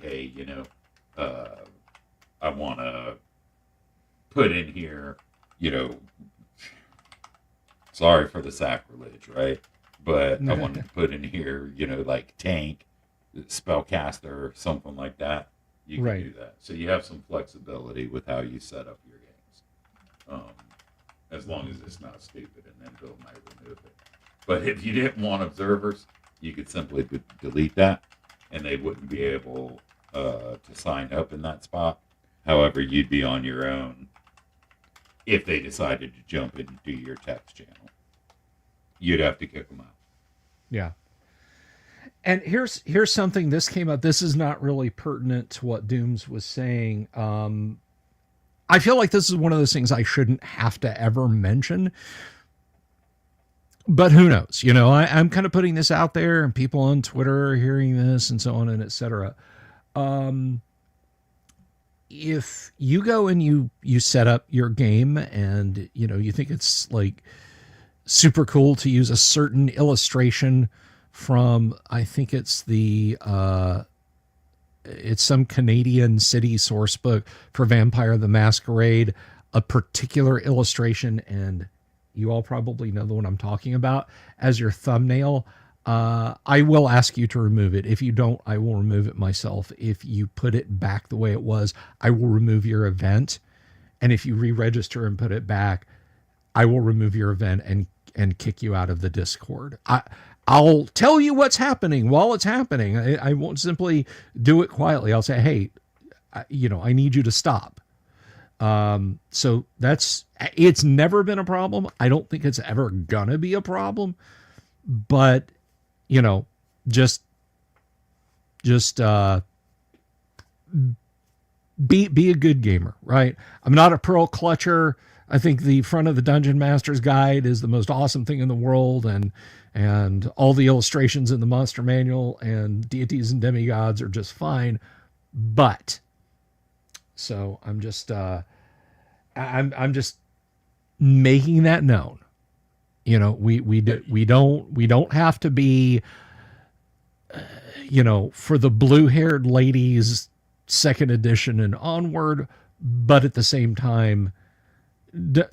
hey, I want to put in here, sorry for the sacrilege, right? But I wanted to put in here, like tank, spellcaster, something like that. You can do that. So you have some flexibility with how you set up your games, as long as it's not stupid, and then Bill might remove it. But if you didn't want observers, you could simply delete that, and they wouldn't be able to sign up in that spot. However, you'd be on your own if they decided to jump into your text channel. You'd have to kick them out. Yeah. And here's something, this came up. This is not really pertinent to what Dooms was saying. I feel like this is one of those things I shouldn't have to ever mention. But who knows? I'm kind of putting this out there, and people on Twitter are hearing this, and so on and et cetera. If you go and you set up your game, and you think it's like super cool to use a certain illustration from, I think it's it's some Canadian city source book for Vampire the Masquerade, a particular illustration, and you all probably know the one I'm talking about, as your thumbnail, I will ask you to remove it. If you don't, I will remove it myself. If you put it back the way it was, I will remove your event. And if you re-register and put it back, I will remove your event and kick you out of the Discord. I'll tell you what's happening while it's happening. I won't simply do it quietly. I'll say, hey, I need you to stop. So it's never been a problem. I don't think it's ever gonna be a problem, but just be a good gamer, right? I'm not a pearl clutcher. I think the front of the Dungeon Master's Guide is the most awesome thing in the world, and all the illustrations in the Monster Manual and deities and demigods are just fine. But so I'm just I'm just making that known. We don't have to be for the blue-haired ladies 2nd edition and onward, but at the same time,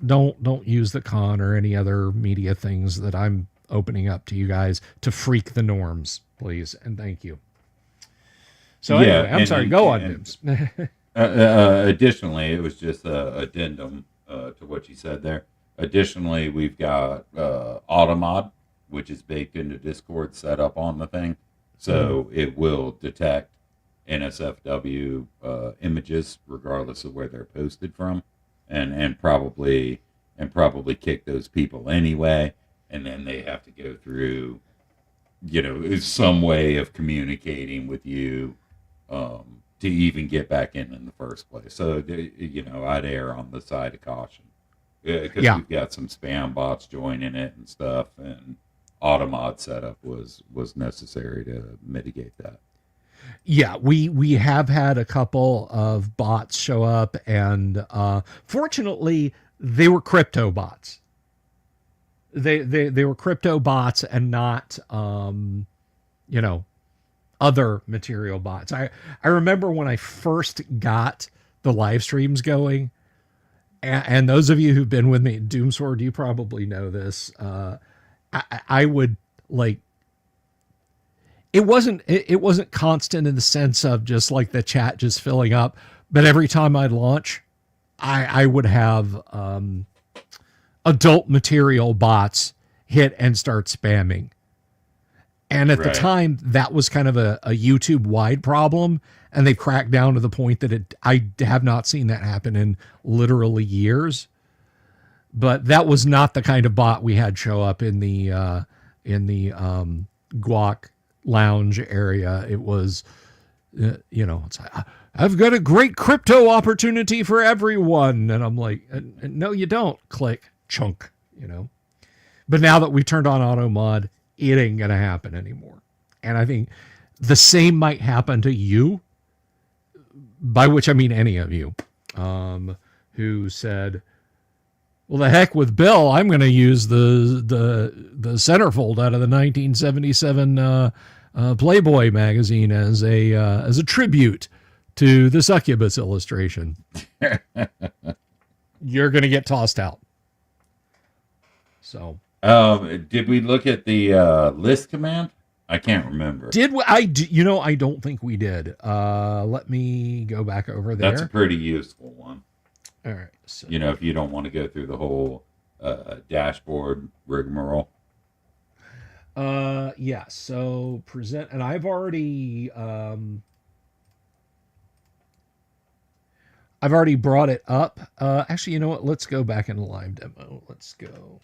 don't use the con or any other media things that I'm opening up to you guys to freak the norms, please, and thank you. So Yeah, anyway, I'm sorry. Go on, Bims. additionally, it was just a addendum to what you said there. Additionally, we've got Automod, which is baked into Discord, set up on the thing, so it will detect NSFW images regardless of where they're posted from, and probably kick those people anyway, and then they have to go through, some way of communicating with you to even get back in the first place. So, I'd err on the side of caution because we've got some spam bots joining it and stuff, and Automod setup was necessary to mitigate that. Yeah, we have had a couple of bots show up, and fortunately, they were crypto bots. They were crypto bots and not other material bots. I remember when I first got the live streams going, and those of you who've been with me, Doomsword, you probably know this. I would like. It wasn't constant in the sense of just like the chat just filling up, but every time I'd launch, I would have adult material bots hit and start spamming. And at the time, that was kind of a YouTube wide problem, and they've cracked down to the point that I have not seen that happen in literally years. But that was not the kind of bot we had show up in the GUOGC lounge area. It was, it's like, I've got a great crypto opportunity for everyone, and I'm like, no, you don't. Click, chunk, But now that we've turned on auto mod, it ain't gonna happen anymore. And I think the same might happen to you, by which I mean any of you, who said, well, the heck with Bill, I'm going to use the centerfold out of the 1977 Playboy magazine as a tribute to the succubus illustration. You're going to get tossed out. So, did we look at the list command? I can't remember. Did we? I don't think we did. Let me go back over there. That's a pretty useful one. All right. So, if you don't want to go through the whole dashboard rigmarole. Yeah. So present, and I've already brought it up. Actually, you know what? Let's go back in the live demo. Let's go.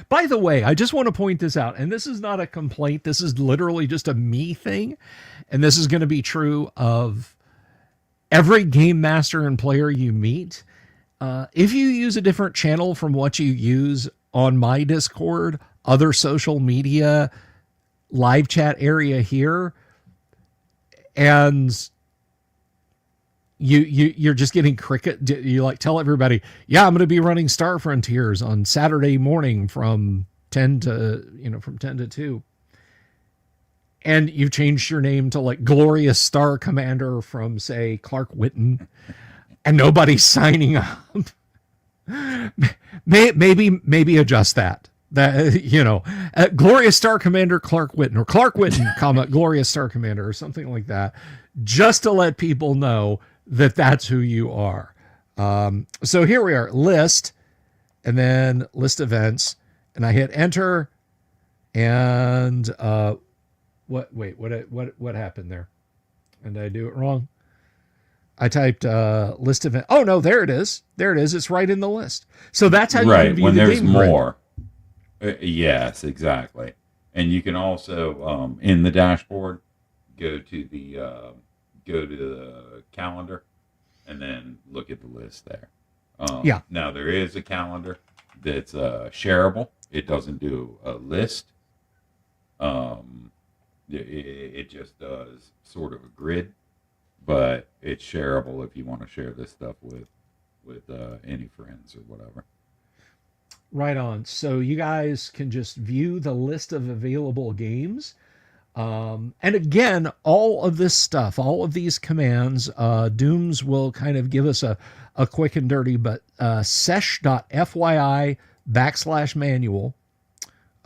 By the way, I just want to point this out, and this is not a complaint. This is literally just a me thing, and this is going to be true of every game master and player you meet. If you use a different channel from what you use on my Discord, other social media, live chat area here, and you're just getting cricket, you like tell everybody, yeah, I'm going to be running Star Frontiers on Saturday morning from 10 to 2. And you've changed your name to like Glorious Star Commander from, say, Clark Whitten, and nobody's signing up. Maybe adjust that. Glorious Star Commander Clark Whitten, or Clark Whitten, Glorious Star Commander, or something like that, just to let people know that that's who you are. So here we are, list, and then list events, and I hit enter, and what happened there? And did I do it wrong? I typed list event. Oh no, there it is. It's right in the list. So that's how you can view when the there's game more. Yes, exactly. And you can also in the dashboard go to the calendar and then look at the list there. Now there is a calendar that's shareable. It doesn't do a list. It just does sort of a grid, but it's shareable if you want to share this stuff with any friends or whatever. Right on. So you guys can just view the list of available games. And again, all of this stuff, all of these commands, Dooms will kind of give us a quick and dirty, but sesh.fyi/manual.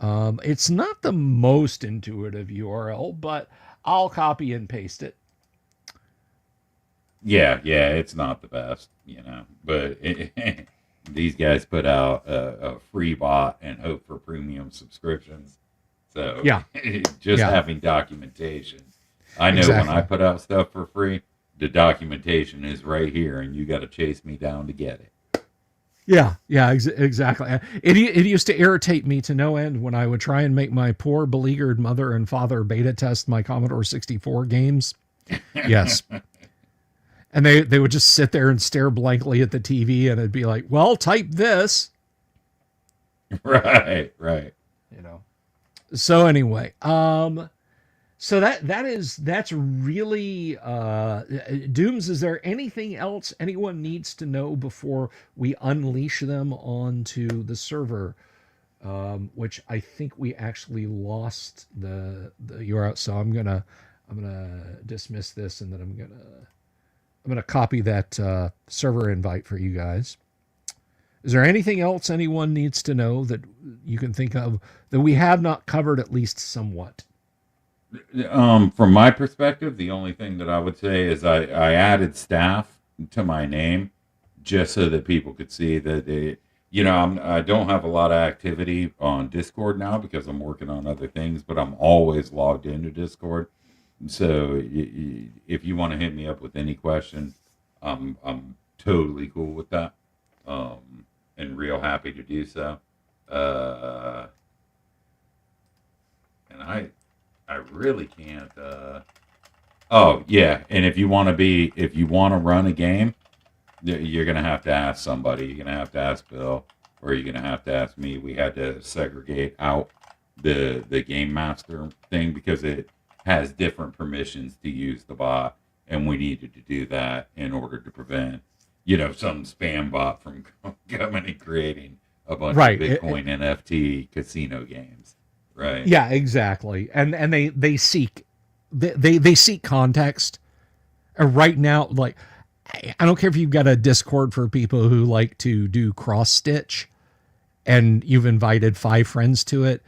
It's not the most intuitive URL, but I'll copy and paste it. Yeah, it's not the best, but these guys put out a free bot and hope for premium subscriptions. So Yeah. just Yeah. having documentation. I know Exactly. when I put out stuff for free, the documentation is right here, and you got to chase me down to get it. Yeah, exactly. It used to irritate me to no end when I would try and make my poor beleaguered mother and father beta test my Commodore 64 games. Yes. And they would just sit there and stare blankly at the TV, and it'd be like, well, type this. Right. So anyway, so that's really Dooms. Is there anything else anyone needs to know before we unleash them onto the server? Which I think we actually lost the URL. So I'm gonna dismiss this, and then I'm gonna copy that server invite for you guys. Is there anything else anyone needs to know that you can think of that we have not covered at least somewhat? From my perspective, the only thing that I would say is I added staff to my name just so that people could see that I don't have a lot of activity on Discord now because I'm working on other things, but I'm always logged into Discord. So if you want to hit me up with any question, I'm totally cool with that, and real happy to do so. And I really can't. Oh yeah, and if you want to run a game, you're gonna have to ask somebody. You're gonna have to ask Bill, or you're gonna have to ask me. We had to segregate out the game master thing because it has different permissions to use the bot, and we needed to do that in order to prevent some spam bot from coming and creating a bunch of Bitcoin NFT casino games. Right. Yeah, exactly. And they seek context. And right now, like, I don't care if you've got a Discord for people who like to do cross stitch and you've invited 5 friends to it.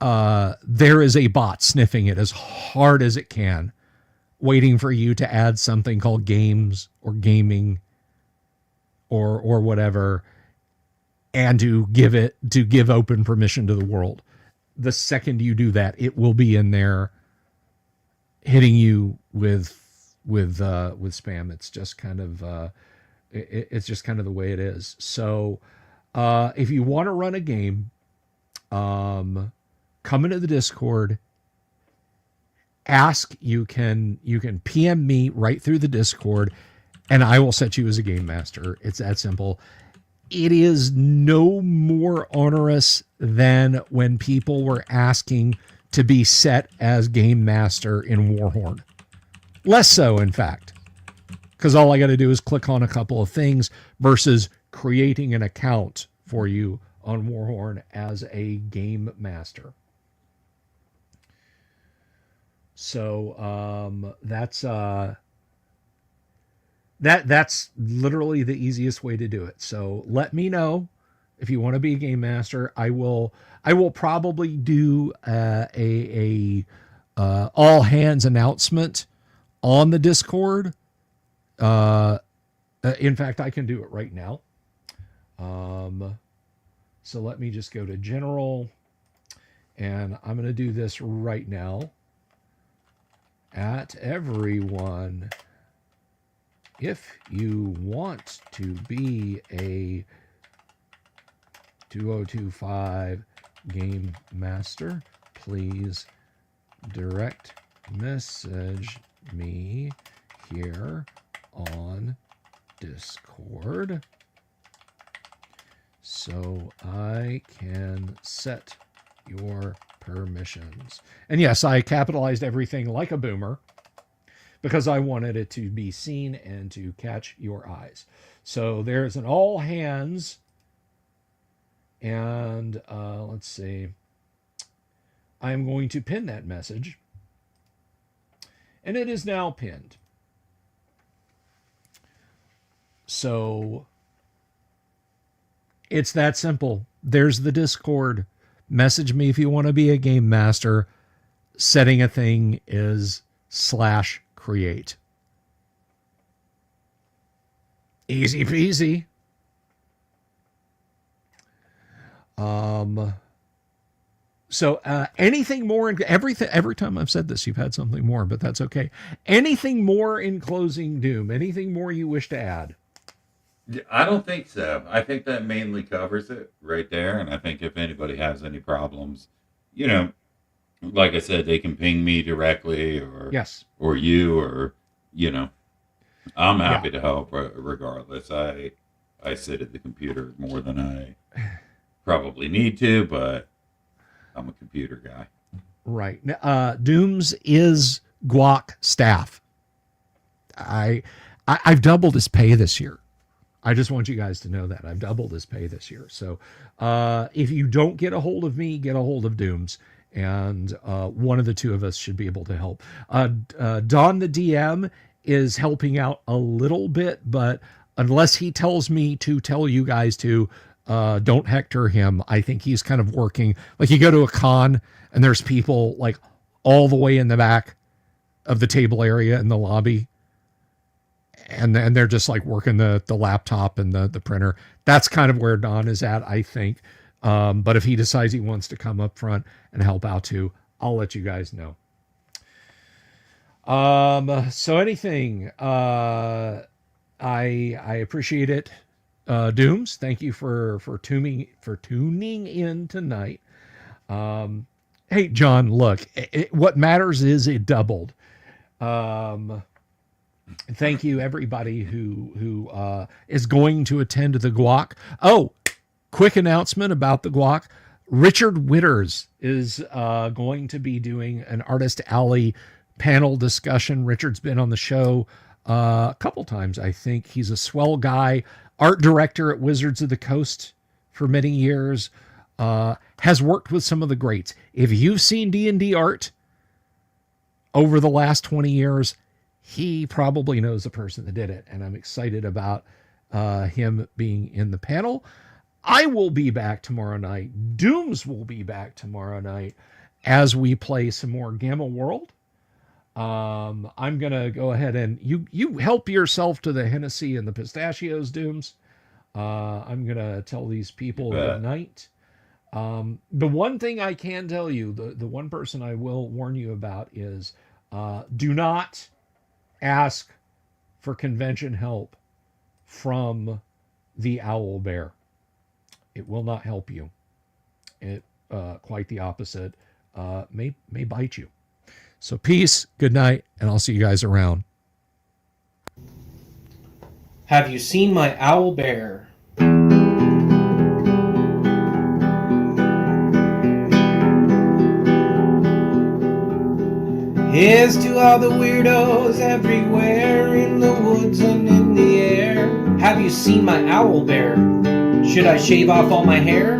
There is a bot sniffing it as hard as it can, waiting for you to add something called games or gaming or whatever, and to give open permission to the world. The second you do that, it will be in there hitting you with spam. It's just kind of it's just kind of the way it is. So if you want to run a game, come into the Discord, ask. You can PM me right through the Discord, and I will set you as a game master. It's that simple. It is no more onerous than when people were asking to be set as game master in Warhorn. Less so, in fact, because all I got to do is click on a couple of things versus creating an account for you on Warhorn as a game master. So that's literally the easiest way to do it. So let me know if you want to be a game master. I will probably do a all hands announcement on the Discord. In fact, I can do it right now. So let me just go to general, and I'm going to do this right now. At everyone, if you want to be a 2025 game master, please direct message me here on Discord so I can set your permissions. And yes, I capitalized everything like a boomer because I wanted it to be seen and to catch your eyes. So there's an all hands, and let's see. I'm going to pin that message and it is now pinned. So it's that simple. There's the Discord. Message me if you want to be a game master. Setting a thing is /create. Easy peasy. So anything more in everything? Every time I've said this, you've had something more, but that's okay. Anything more in closing, Doom? Anything more you wish to add? I don't think so. I think that mainly covers it right there. And I think if anybody has any problems, you know, like I said, they can ping me directly, or yes, or you, or you know, I'm happy to help regardless. I sit at the computer more than I probably need to, but I'm a computer guy. Right. Dooms is GUOGC staff. I've doubled his pay this year. I just want you guys to know that I've doubled his pay this year. So if you don't get a hold of me, get a hold of Dooms, and one of the two of us should be able to help. Don the DM is helping out a little bit, but unless he tells me to tell you guys to, don't hector him. I think he's kind of working. Like, you go to a con and there's people like all the way in the back of the table area in the lobby, and they're just like working the laptop and the printer. That's kind of where Don is at, I think. But if he decides he wants to come up front and help out too, I'll let you guys know. So anything, I appreciate it. Dooms, thank you for tuning in tonight. Hey, John, look, what matters is it doubled. Thank you, everybody who is going to attend the GUOGC. Oh, quick announcement about the GUOGC. Richard Witters is going to be doing an Artist Alley panel discussion. Richard's been on the show a couple times, I think. He's a swell guy, art director at Wizards of the Coast for many years, has worked with some of the greats. If you've seen D&D art over the last 20 years, he probably knows the person that did it, and I'm excited about him being in the panel. I will be back tomorrow night. Dooms will be back tomorrow night as we play some more Gamma World. I'm going to go ahead and you help yourself to the Hennessy and the pistachios, Dooms. I'm going to tell these people good night. The one thing I can tell you, the one person I will warn you about is do not ask for convention help from the owl bear. It will not help you. It quite the opposite. May bite you. So peace, good night, and I'll see you guys around. Have you seen my owl bear? Here's to all the weirdos everywhere, in the woods and in the air. Have you seen my owl bear? Should I shave off all my hair?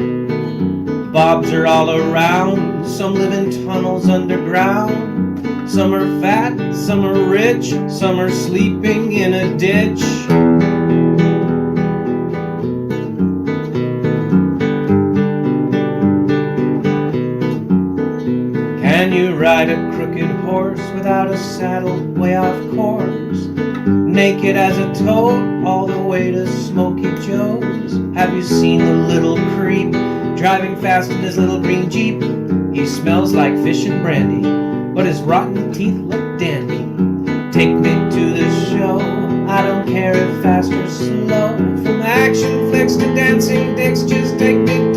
Bobs are all around, some live in tunnels underground. Some are fat, some are rich, some are sleeping in a ditch. Can you ride a crooked horse without a saddle, way off course? Naked as a toad, all the way to Smoky Joe's. Have you seen the little creep driving fast in his little green Jeep? He smells like fish and brandy, but his rotten teeth look dandy. Take me to the show, I don't care if fast or slow. From action flicks to dancing dicks, just take me